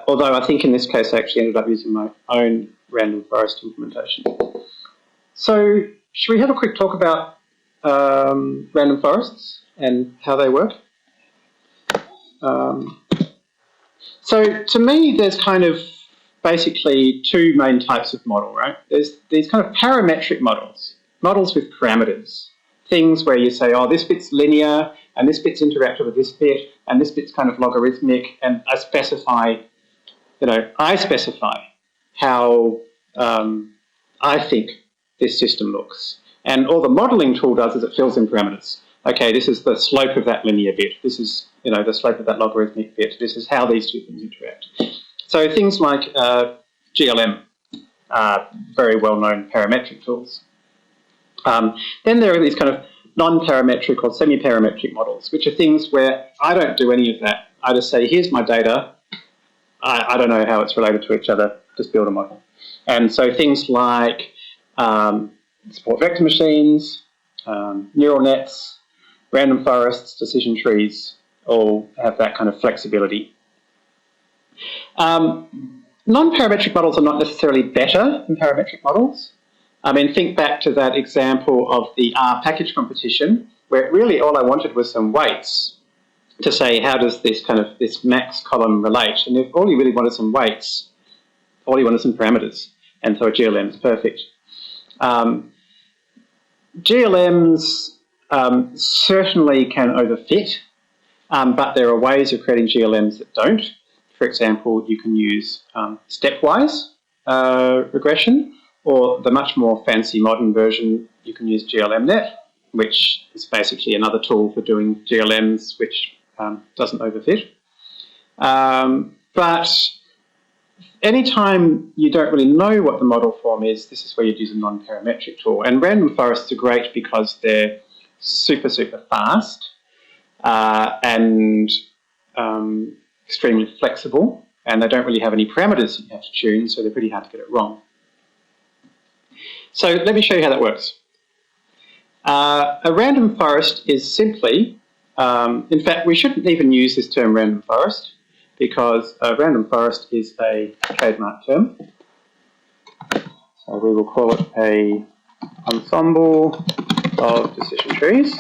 Although I think in this case I actually ended up using my own random forest implementation. So should we have a quick talk about random forests and how they work? So to me there's kind of basically two main types of model, right? There's these kind of parametric models, models with parameters, things where you say, oh, this bit's linear, and this bit's interactive with this bit, and this bit's kind of logarithmic, and I specify how I think this system looks. And all the modelling tool does is it fills in parameters. Okay, this is the slope of that linear bit. This is, the slope of that logarithmic bit. This is how these two things interact. So things like GLM, very well-known parametric tools. Then there are these kind of non-parametric or semi-parametric models, which are things where I don't do any of that. I just say, here's my data. I don't know how it's related to each other. Just build a model. And so things like support vector machines, neural nets, random forests, decision trees, all have that kind of flexibility. Non-parametric models are not necessarily better than parametric models. I mean, think back to that example of the R package competition, where really all I wanted was some weights to say, how does this max column relate? And if all you really wanted some weights, all you wanted some parameters, and so a GLM is perfect. GLMs certainly can overfit, but there are ways of creating GLMs that don't. For example, you can use stepwise regression, or the much more fancy modern version, you can use GLMNet, which is basically another tool for doing GLMs, which doesn't overfit. But anytime you don't really know what the model form is, this is where you'd use a non-parametric tool. And random forests are great because they're super, super fast and extremely flexible, and they don't really have any parameters that you have to tune, so they're pretty hard to get it wrong. So let me show you how that works. A random forest is simply, in fact, we shouldn't even use this term random forest, because a random forest is a trademark term. So we will call it an ensemble of decision trees.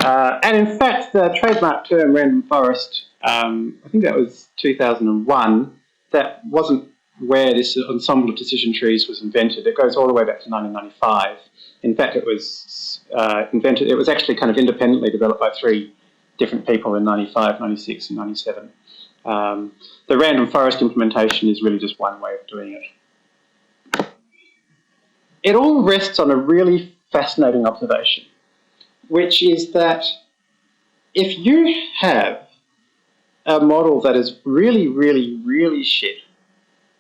And in fact, the trademark term random forest, I think that was 2001, that wasn't where this ensemble of decision trees was invented. It goes all the way back to 1995. In fact, it was it was actually kind of independently developed by 3 different people in 95, 96 and 97. The random forest implementation is really just one way of doing it. It all rests on a really fascinating observation, which is that if you have a model that is really, really, really shit,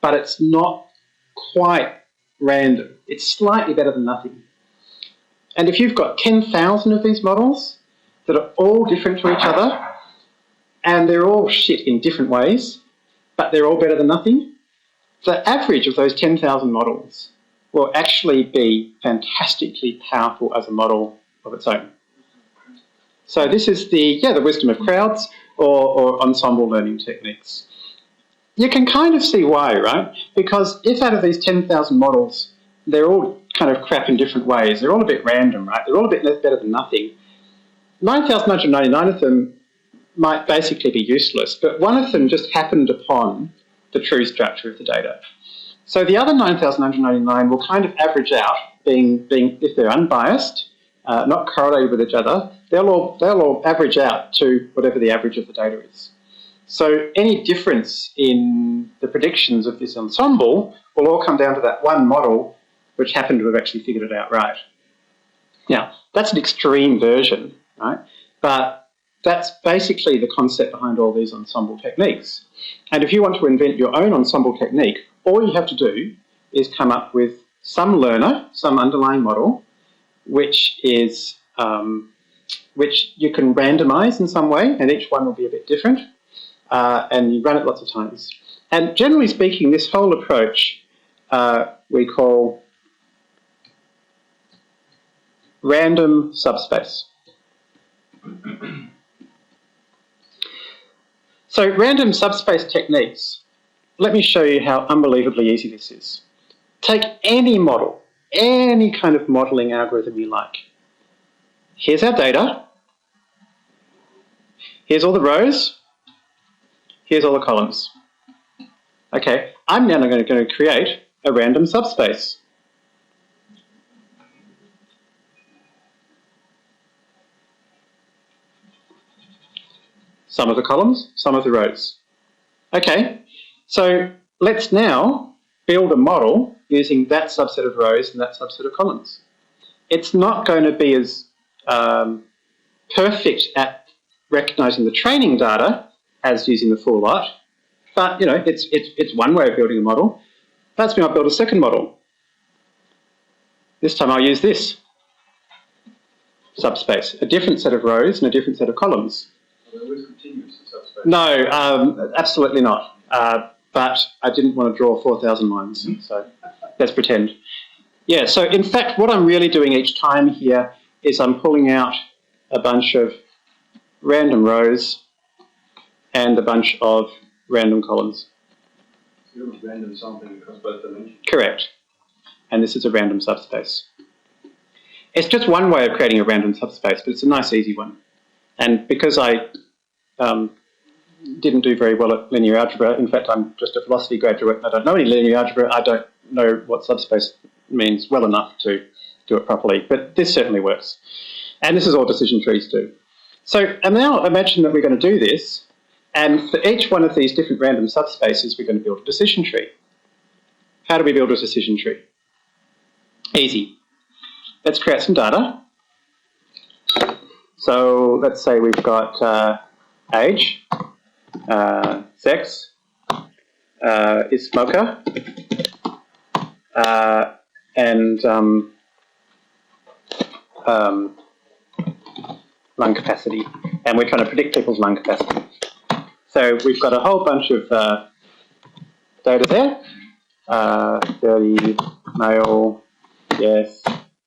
but it's not quite random, it's slightly better than nothing. And if you've got 10,000 of these models that are all different to each other, and they're all shit in different ways, but they're all better than nothing, the average of those 10,000 models will actually be fantastically powerful as a model of its own. So this is the wisdom of crowds or ensemble learning techniques. You can kind of see why, right? Because if out of these 10,000 models, they're all kind of crap in different ways, they're all a bit random, right? They're all a bit less better than nothing. 9,999 of them might basically be useless, but one of them just happened upon the true structure of the data. So the other 9,999 will kind of average out, being if they're unbiased, not correlated with each other, they'll all average out to whatever the average of the data is. So any difference in the predictions of this ensemble will all come down to that one model which happened to have actually figured it out right. Now, that's an extreme version, right? But that's basically the concept behind all these ensemble techniques. And if you want to invent your own ensemble technique, all you have to do is come up with some learner, some underlying model, which is which you can randomize in some way, and each one will be a bit different, and you run it lots of times. And generally speaking, this whole approach we call random subspace. So random subspace techniques, let me show you how unbelievably easy this is. Take any model, any kind of modelling algorithm you like. Here's our data. Here's all the rows. Here's all the columns. Okay, I'm now going to create a random subspace. Some of the columns, some of the rows. Okay, so let's now build a model using that subset of rows and that subset of columns. It's not going to be as perfect at recognizing the training data as using the full lot, but you know, it's one way of building a model. That's when I'll build a second model. This time I'll use this subspace, a different set of rows and a different set of columns. Are they always continuous in subspace? No, absolutely not. But I didn't want to draw 4,000 lines, so let's pretend. Yeah, so in fact, what I'm really doing each time here is I'm pulling out a bunch of random rows and a bunch of random columns. You're random sampling across both dimensions. Correct. And this is a random subspace. It's just one way of creating a random subspace, but it's a nice, easy one. And because I didn't do very well at linear algebra, in fact, I'm just a philosophy graduate and I don't know any linear algebra, I don't know what subspace means well enough to do it properly, but this certainly works. And this is all decision trees do. So and now imagine that we're going to do this, and for each one of these different random subspaces, we're going to build a decision tree. How do we build a decision tree? Easy. Let's create some data. So let's say we've got age, sex, is smoker, and lung capacity. And we're trying to predict people's lung capacity. So we've got a whole bunch of data there. 30, male, yes,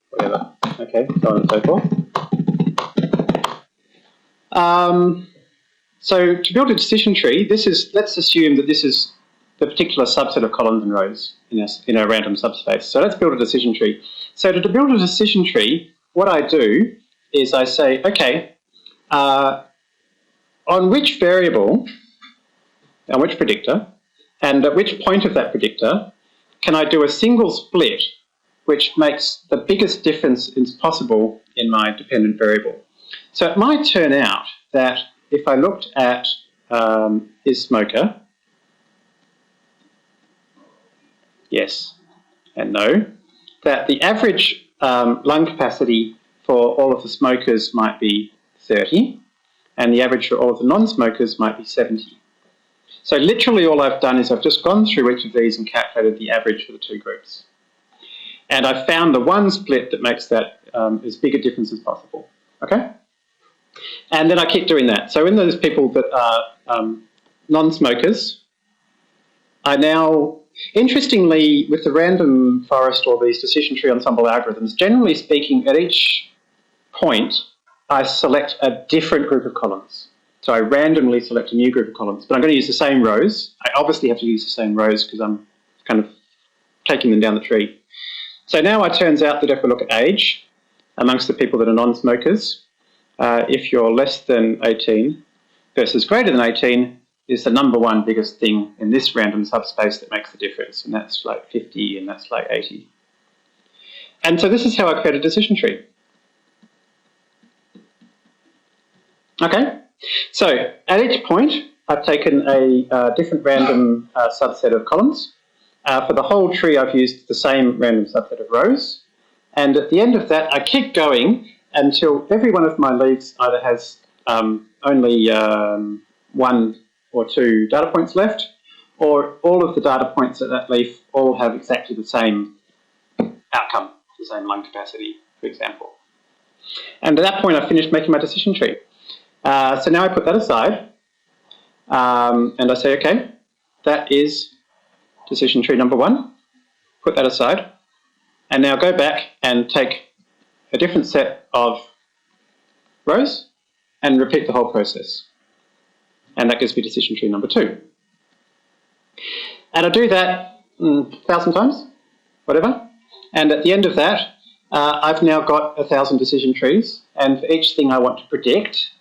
whatever. Okay, so on and so forth. So to build a decision tree, let's assume that this is the particular subset of columns and rows in a random subspace. So let's build a decision tree. So to build a decision tree, what I do is I say, okay, on which variable, on which predictor, and at which point of that predictor, can I do a single split which makes the biggest difference possible in my dependent variable. So it might turn out that if I looked at is smoker, yes and no, that the average lung capacity for all of the smokers might be 30, and the average for all of the non-smokers might be 70. So literally all I've done is I've just gone through each of these and calculated the average for the two groups. And I've found the one split that makes that as big a difference as possible. Okay? And then I keep doing that. So in those people that are non-smokers, I now, interestingly, with the random forest or these decision tree ensemble algorithms, generally speaking, at each point, I select a different group of columns. So I randomly select a new group of columns, but I'm going to use the same rows. I obviously have to use the same rows because I'm kind of taking them down the tree. So now it turns out that if we look at age, amongst the people that are non-smokers, if you're less than 18 versus greater than 18 is the number one biggest thing in this random subspace that makes the difference, and that's like 50 and that's like 80. And so this is how I create a decision tree. Okay, so at each point I've taken a different random subset of columns. For the whole tree I've used the same random subset of rows, And at the end of that, I keep going until every one of my leaves either has only 1 or 2 data points left, or all of the data points at that leaf all have exactly the same outcome, the same lung capacity, for example. And at that point, I finished making my decision tree. So now I put that aside, and I say, okay, that is decision tree number 1. Put that aside, and now go back and take a different set of rows and repeat the whole process. And that gives me decision tree number 2. And I do that 1,000 times, whatever. And at the end of that, I've now got 1,000 decision trees. And for each thing I want to predict,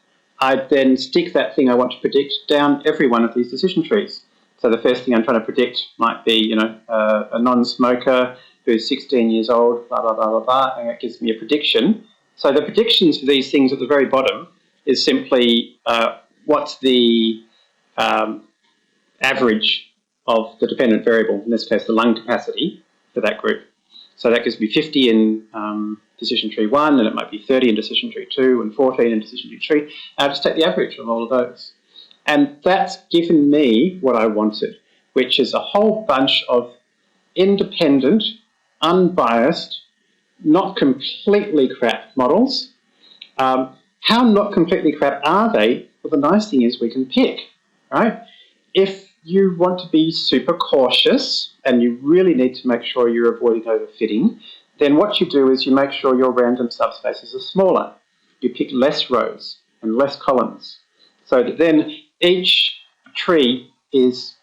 I then stick that thing I want to predict down every one of these decision trees. So the first thing I'm trying to predict might be, a non-smoker who's 16 years old, blah, blah, blah, blah, blah, and that gives me a prediction. So the predictions for these things at the very bottom is simply what's the average of the dependent variable, in this case the lung capacity for that group. So that gives me 50 in decision tree 1, and it might be 30 in decision tree 2, and 14 in decision tree 3. I just take the average of all of those. And that's given me what I wanted, which is a whole bunch of independent, unbiased, not completely crap models. How not completely crap are they? Well, the nice thing is we can pick, right? If you want to be super cautious and you really need to make sure you're avoiding overfitting, then what you do is you make sure your random subspaces are smaller. You pick less rows and less columns, so that then each tree is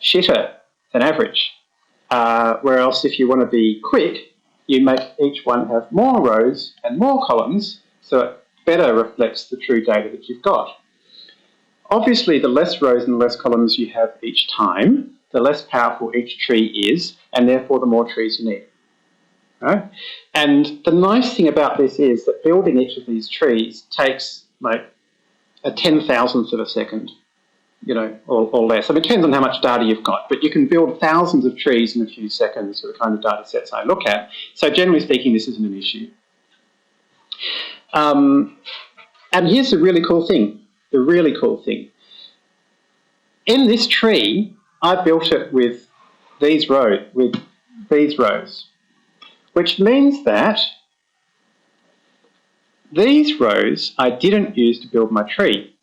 shitter than average. Where else, if you want to be quick, you make each one have more rows and more columns, so it better reflects the true data that you've got. Obviously, the less rows and less columns you have each time, the less powerful each tree is, and therefore the more trees you need. Right? And the nice thing about this is that building each of these trees takes like a 10,000th of a second, or less. I mean, it depends on how much data you've got, but you can build thousands of trees in a few seconds for the kind of data sets I look at. So generally speaking, this isn't an issue. And here's the really cool thing. The really cool thing. In this tree, I built it with these rows, which means that these rows I didn't use to build my tree,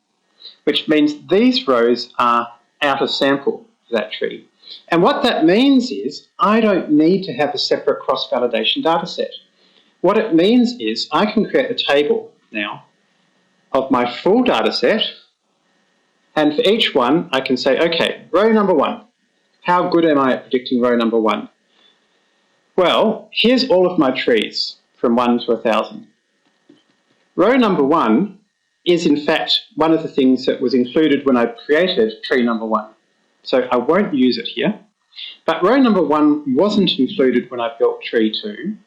which means these rows are out of sample for that tree. And what that means is I don't need to have a separate cross-validation data set. What it means is I can create a table now of my full data set, and for each one I can say, okay, row number 1, how good am I at predicting row number 1? Well, here's all of my trees from 1 to 1,000. Row number 1 is in fact one of the things that was included when I created tree number 1. So I won't use it here. But row number 1 wasn't included when I built tree 2.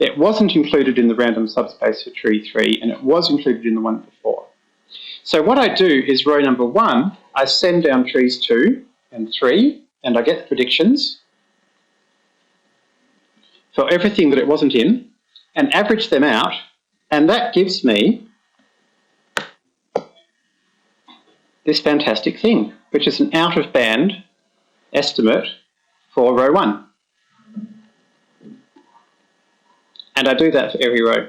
It wasn't included in the random subspace for tree 3, and it was included in the one before. So what I do is row number 1, I send down trees 2 and 3, and I get the predictions for everything that it wasn't in, and average them out, and that gives me this fantastic thing, which is an out-of-band estimate for row 1. And I do that for every row.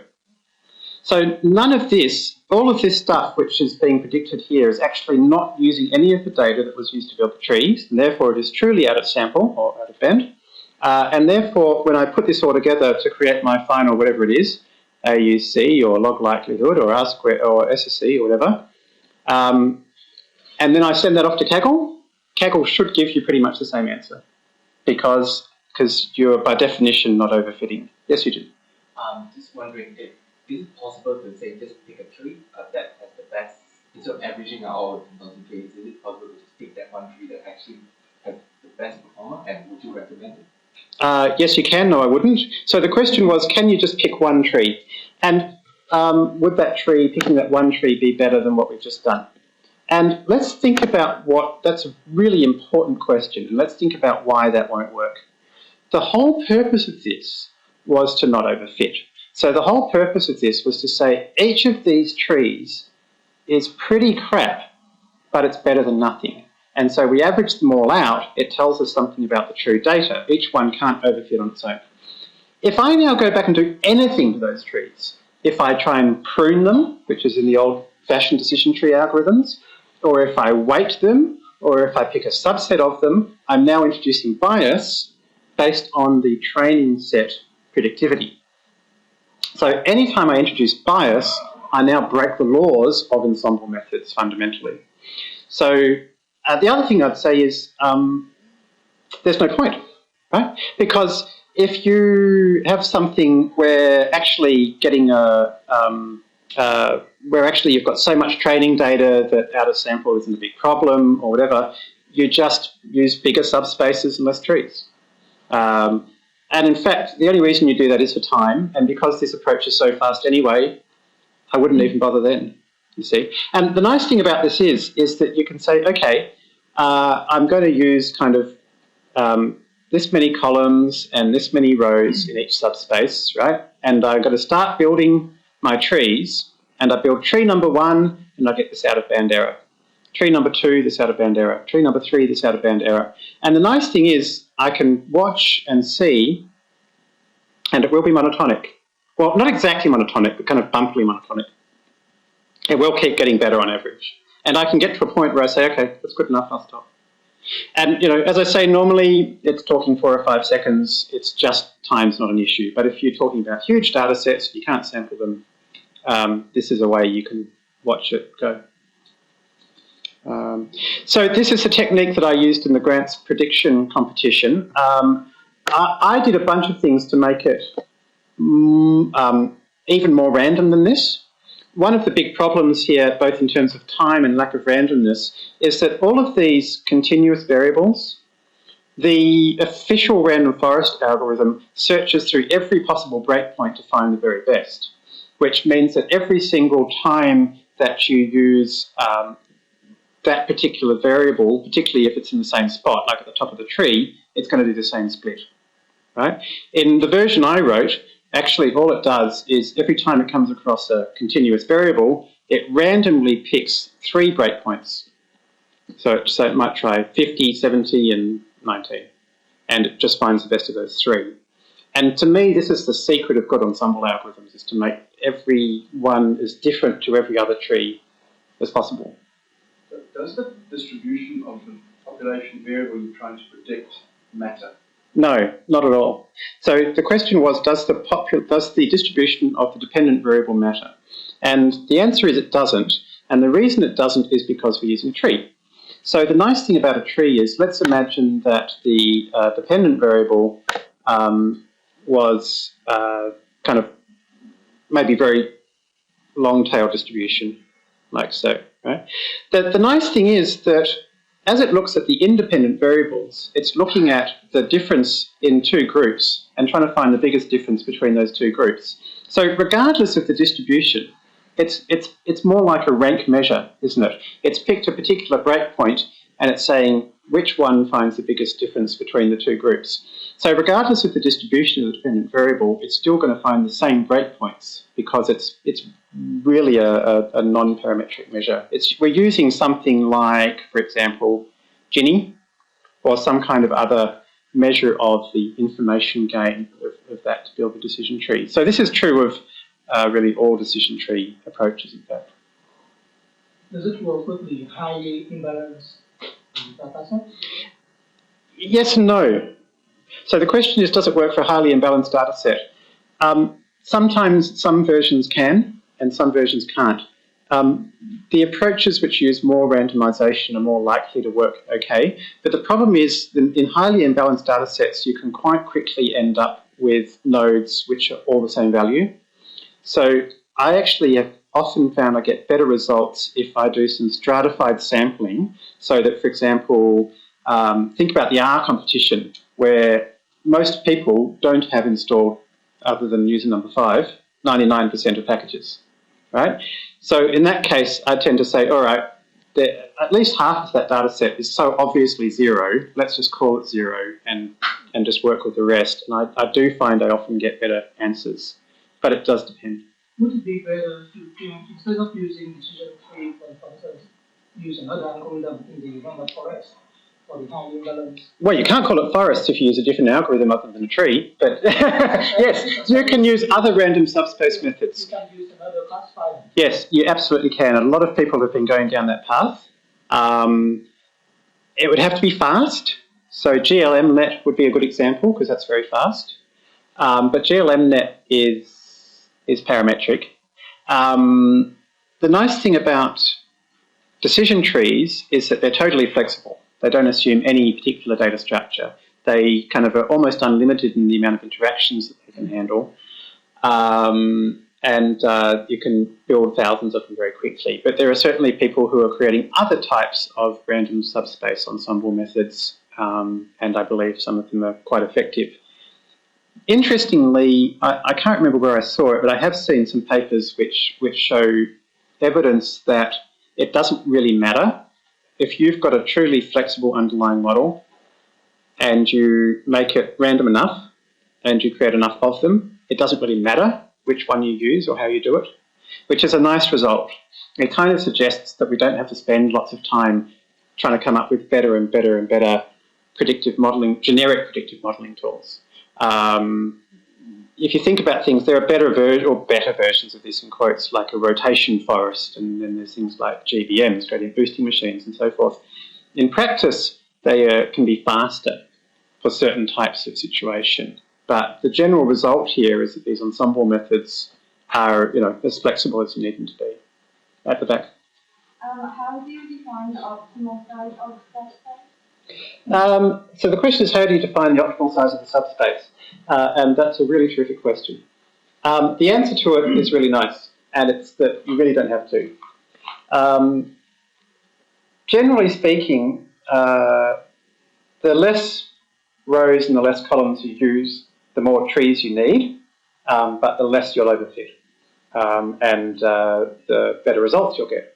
So none of this, all of this stuff which is being predicted here is actually not using any of the data that was used to build the trees, and therefore it is truly out of sample or out of band. And therefore, when I put this all together to create my final whatever it is, AUC or log likelihood or R square or SSE or whatever, and then I send that off to Kaggle, Kaggle should give you pretty much the same answer because you're by definition not overfitting. Yes, you do. Just wondering if is it possible to say just pick a tree that has the best, instead of averaging out all the 10,000 trees, is it possible to just pick that one tree that actually has the best performer, and would you recommend it? Yes, you can. No, I wouldn't. So the question was, can you just pick one tree? And would that tree, picking that one tree, be better than what we've just done? And let's think about that's a really important question, and let's think about why that won't work. The whole purpose of this was to not overfit. So the whole purpose of this was to say each of these trees is pretty crap, but it's better than nothing. And so we average them all out. It tells us something about the true data. Each one can't overfit on its own. If I now go back and do anything to those trees, if I try and prune them, which is in the old-fashioned decision tree algorithms, or if I weight them, or if I pick a subset of them, I'm now introducing bias based on the training set predictivity. So anytime I introduce bias, I now break the laws of ensemble methods fundamentally. So the other thing I'd say is there's no point, right? Because if you have something where actually getting where actually you've got so much training data that out of sample isn't a big problem or whatever, you just use bigger subspaces and less trees. And in fact, the only reason you do that is for time, and because this approach is so fast anyway, I wouldn't even bother then, you see. And the nice thing about this is that you can say, okay, I'm going to use kind of this many columns and this many rows in each subspace, right? And I'm going to start building my trees, and I build tree number 1, and I get this out-of-band error. Tree number 2, this out-of-band error. Tree number 3, this out-of-band error. And the nice thing is I can watch and see, and it will be monotonic. Well, not exactly monotonic, but kind of bumpily monotonic. It will keep getting better on average. And I can get to a point where I say, okay, that's good enough, I'll stop. And, you know, as I say, normally it's talking 4 or 5 seconds. It's just time's not an issue. But if you're talking about huge data sets, you can't sample them, this is a way you can watch it go. So this is a technique that I used in the grants prediction competition. I did a bunch of things to make it even more random than this. One of the big problems here, both in terms of time and lack of randomness, is that all of these continuous variables, the official random forest algorithm searches through every possible breakpoint to find the very best, which means that every single time that you use that particular variable, particularly if it's in the same spot, like at the top of the tree, it's going to do the same split, right? In the version I wrote, actually all it does is every time it comes across a continuous variable, it randomly picks 3 breakpoints. So it might try 50, 70 and 19, and it just finds the best of those 3. And to me, this is the secret of good ensemble algorithms, is to make every one as different to every other tree as possible. Does the distribution of the population variable you're trying to predict matter? No, not at all. So the question was, does the distribution of the dependent variable matter? And the answer is it doesn't. And the reason it doesn't is because we're using a tree. So the nice thing about a tree is, let's imagine that the dependent variable was kind of maybe very long-tail distribution, like so, right? The nice thing is that as it looks at the independent variables, it's looking at the difference in 2 groups and trying to find the biggest difference between those 2 groups. So regardless of the distribution, it's more like a rank measure, isn't it? It's picked a particular breakpoint and it's saying which one finds the biggest difference between the 2 groups. So regardless of the distribution of the dependent variable, it's still going to find the same breakpoints because it's really a non-parametric measure. We're using something like, for example, Gini, or some kind of other measure of the information gain of that to build the decision tree. So this is true of really all decision tree approaches, in fact. Does it work with the highly imbalanced data set? Yes and no. So the question is, does it work for a highly imbalanced data set? Sometimes some versions can and some versions can't. The approaches which use more randomization are more likely to work okay, but the problem is that in highly imbalanced data sets you can quite quickly end up with nodes which are all the same value. So I actually have often found I get better results if I do some stratified sampling, so that, for example, think about the R competition, where most people don't have installed, other than user number 5, 99% of packages, right? So in that case, I tend to say, all right, at least half of that data set is so obviously 0, let's just call it 0 and just work with the rest. And I do find I often get better answers. but it does depend. Would it be better to instead of using decision tree, for instance, use another algorithm in the random forest for the high imbalance? Well, you can't call it forest if you use a different algorithm other than a tree, but yes, you can use other random subspace methods. You can use another classifier. Yes, you absolutely can. And a lot of people have been going down that path. It would have to be fast. So GLMNet would be a good example because that's very fast. But GLMNet is parametric. The nice thing about decision trees is that they're totally flexible. They don't assume any particular data structure. They kind of are almost unlimited in the amount of interactions that they can handle. And you can build thousands of them very quickly. But there are certainly people who are creating other types of random subspace ensemble methods, and I believe some of them are quite effective. Interestingly, I can't remember where I saw it, but I have seen some papers which show evidence that it doesn't really matter if you've got a truly flexible underlying model and you make it random enough and you create enough of them, it doesn't really matter which one you use or how you do it, which is a nice result. It kind of suggests that we don't have to spend lots of time trying to come up with better and better and better predictive modelling, generic predictive modelling tools. If you think about things, there are better versions of this in quotes, like a rotation forest, and then there's things like GBMs, gradient boosting machines, and so forth. In practice, they can be faster for certain types of situation. But the general result here is that these ensemble methods are, as flexible as you need them to be. At the back. How do you define the optimal size of subspace? So the question is, how do you define the optimal size of the subspace? And that's a really terrific question. The answer to it is really nice, and it's that you really don't have to. Generally speaking, the less rows and the less columns you use, the more trees you need, but the less you'll overfit, and the better results you'll get.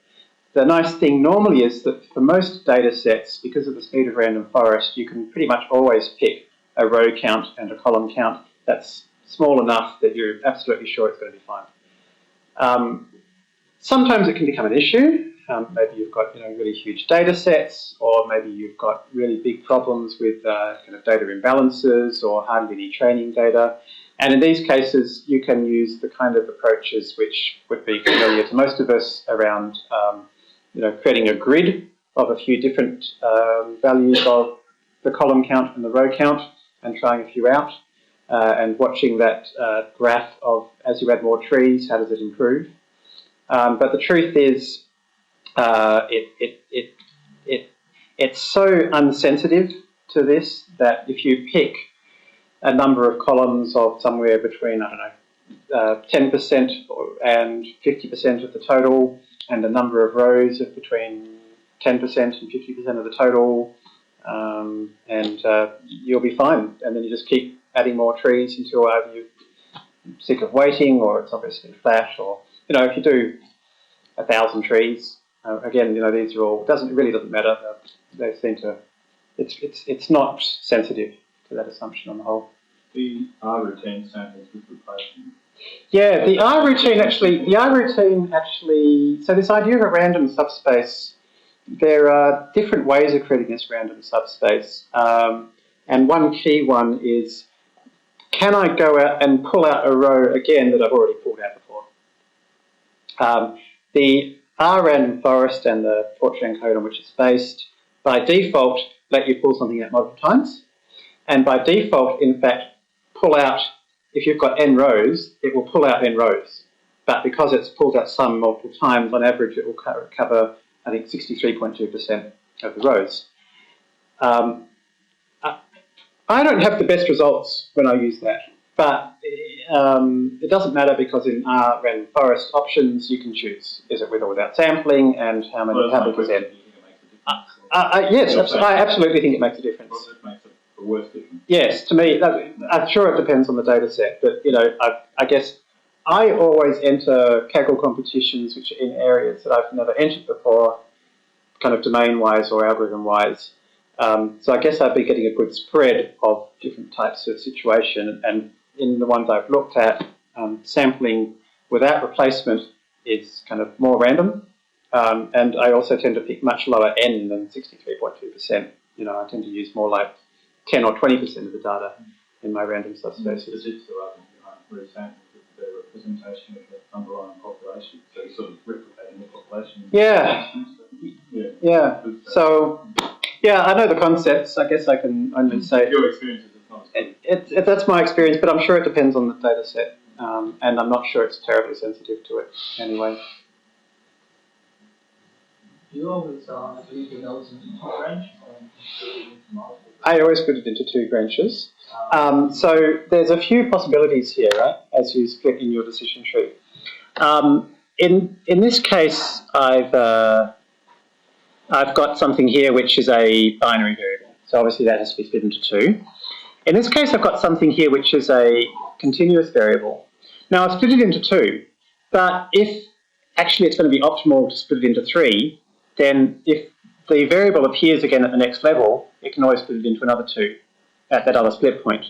The nice thing normally is that for most data sets, because of the speed of random forest, you can pretty much always pick a row count and a column count that's small enough that you're absolutely sure it's going to be fine. Sometimes it can become an issue. Maybe you've got really huge data sets, or maybe you've got really big problems with kind of data imbalances or hardly any training data. And in these cases, you can use the kind of approaches which would be familiar to most of us around creating a grid of a few different values of the column count and the row count and trying a few out and watching that graph of, as you add more trees, how does it improve? But the truth is, it's so unsensitive to this that if you pick a number of columns of somewhere between, 10% and 50% of the total, and a number of rows of between 10% and 50% of the total, and you'll be fine. And then you just keep adding more trees until either you're sick of waiting, or it's obviously flat, or if you do 1,000 trees, again, these are all really doesn't matter. They seem to. It's not sensitive to that assumption on the whole. The R routine samples with replacement. Yeah, the R routine actually. So this idea of a random subspace, there are different ways of creating this random subspace, and one key one is, can I go out and pull out a row again that I've already pulled out before? The R random forest and the Fortran code on which it's based, by default, let you pull something out multiple times, and by default, in fact, pull out. If you've got n rows, it will pull out n rows. But because it's pulled out some multiple times, on average it will cover, I think, 63.2% of the rows. I don't have the best results when I use that, but it doesn't matter because in R random forest options you can choose, is it with or without sampling, and how big is n? Yes, I absolutely think it makes a difference. Well, it makes a worse difference. Yes, to me, I'm sure it depends on the data set, but I guess I always enter Kaggle competitions which are in areas that I've never entered before, kind of domain-wise or algorithm-wise. So I guess I'd be getting a good spread of different types of situation, and in the ones I've looked at, sampling without replacement is kind of more random, and I also tend to pick much lower N than 63.2%. You know, I tend to use more like 10 or 20% of the data in my random subspaces. The jigsaw argument behind resampling is the representation of the underlying population, so you're sort of replicating the population. Yeah. Yeah. Yeah. So, yeah, I know the concepts. I guess I can only say Your experience is it's not. that's my experience, but I'm sure it depends on the data set, and I'm not sure it's terribly sensitive to it anyway. You always split the nodes into two branches and split it into multiple. I always put it into two branches. So there's a few possibilities here, right, as you split in your decision tree. In this case, I've got something here which is a binary variable. So obviously that has to be split into two. In this case, I've got something here which is a continuous variable. Now I've split it into two, but if actually it's going to be optimal to split it into three, then if the variable appears again at the next level, it can always split it into another two at that other split point.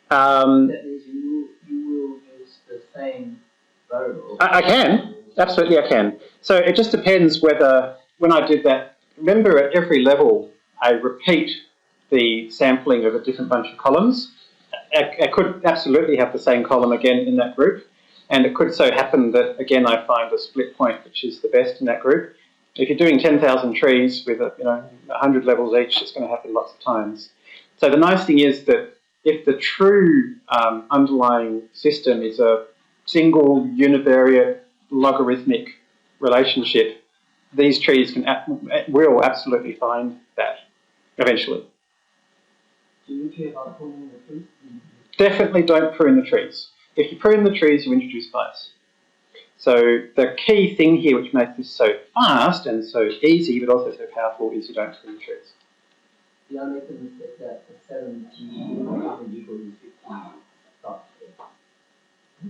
That means you will use the same variable. I can, absolutely I can. So it just depends whether, when I did that, remember at every level I repeat the sampling of a different bunch of columns. I could absolutely have the same column again in that group, and it could so happen that again I find a split point which is the best in that group. If you're doing 10,000 trees with 100 levels each, it's going to happen lots of times. So the nice thing is that if the true underlying system is a single univariate logarithmic relationship, these trees will absolutely find that eventually. Do you care about pruning the trees? Definitely don't prune the trees. If you prune the trees, you introduce bias. So the key thing here which makes this so fast and so easy but also so powerful is you don't prune the trees. The other thing is that the 70 doesn't equal to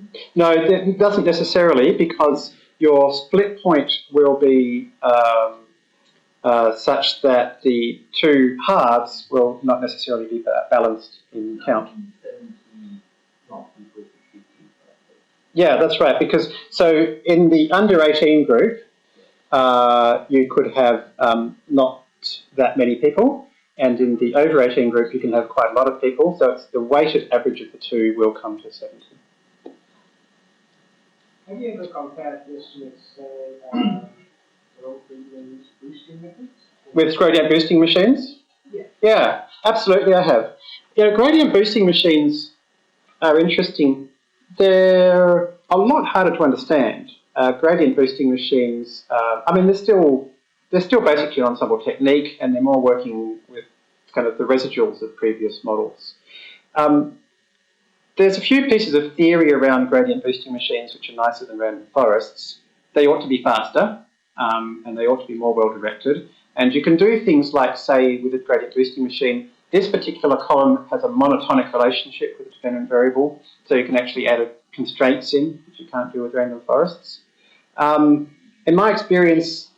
50. No, it doesn't necessarily, because your split point will be such that the two halves will not necessarily be balanced in count. 70 not equal to 50. Yeah, that's right, because so in the under 18 group, you could have not that many people, and in the over 18 group you can have quite a lot of people, so it's the weighted average of the two will come to 70. Have you ever compared this with, say, gradient boosting methods? With gradient boosting machines? Yeah. Yeah, absolutely I have. Yeah, gradient boosting machines are interesting. They're a lot harder to understand. Gradient boosting machines, I mean, they're still basically an ensemble technique, and they're more working with kind of the residuals of previous models. There's a few pieces of theory around gradient boosting machines which are nicer than random forests. They ought to be faster, and they ought to be more well-directed. And you can do things like, say, with a gradient boosting machine, this particular column has a monotonic relationship with a dependent variable, so you can actually add constraints in, which you can't do with random forests. In my experience,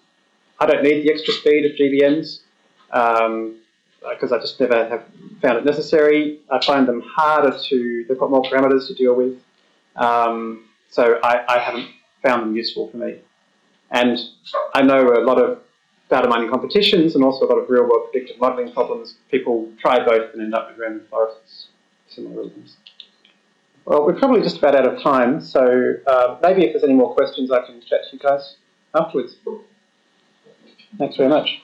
I don't need the extra speed of GBMs, because I just never have found it necessary. I find them harder they've got more parameters to deal with, so I haven't found them useful for me. And I know a lot of data mining competitions and also a lot of real-world predictive modelling problems. People try both and end up with random forests, similar reasons. Well, we're probably just about out of time, so maybe if there's any more questions I can chat to you guys afterwards. Thanks very much.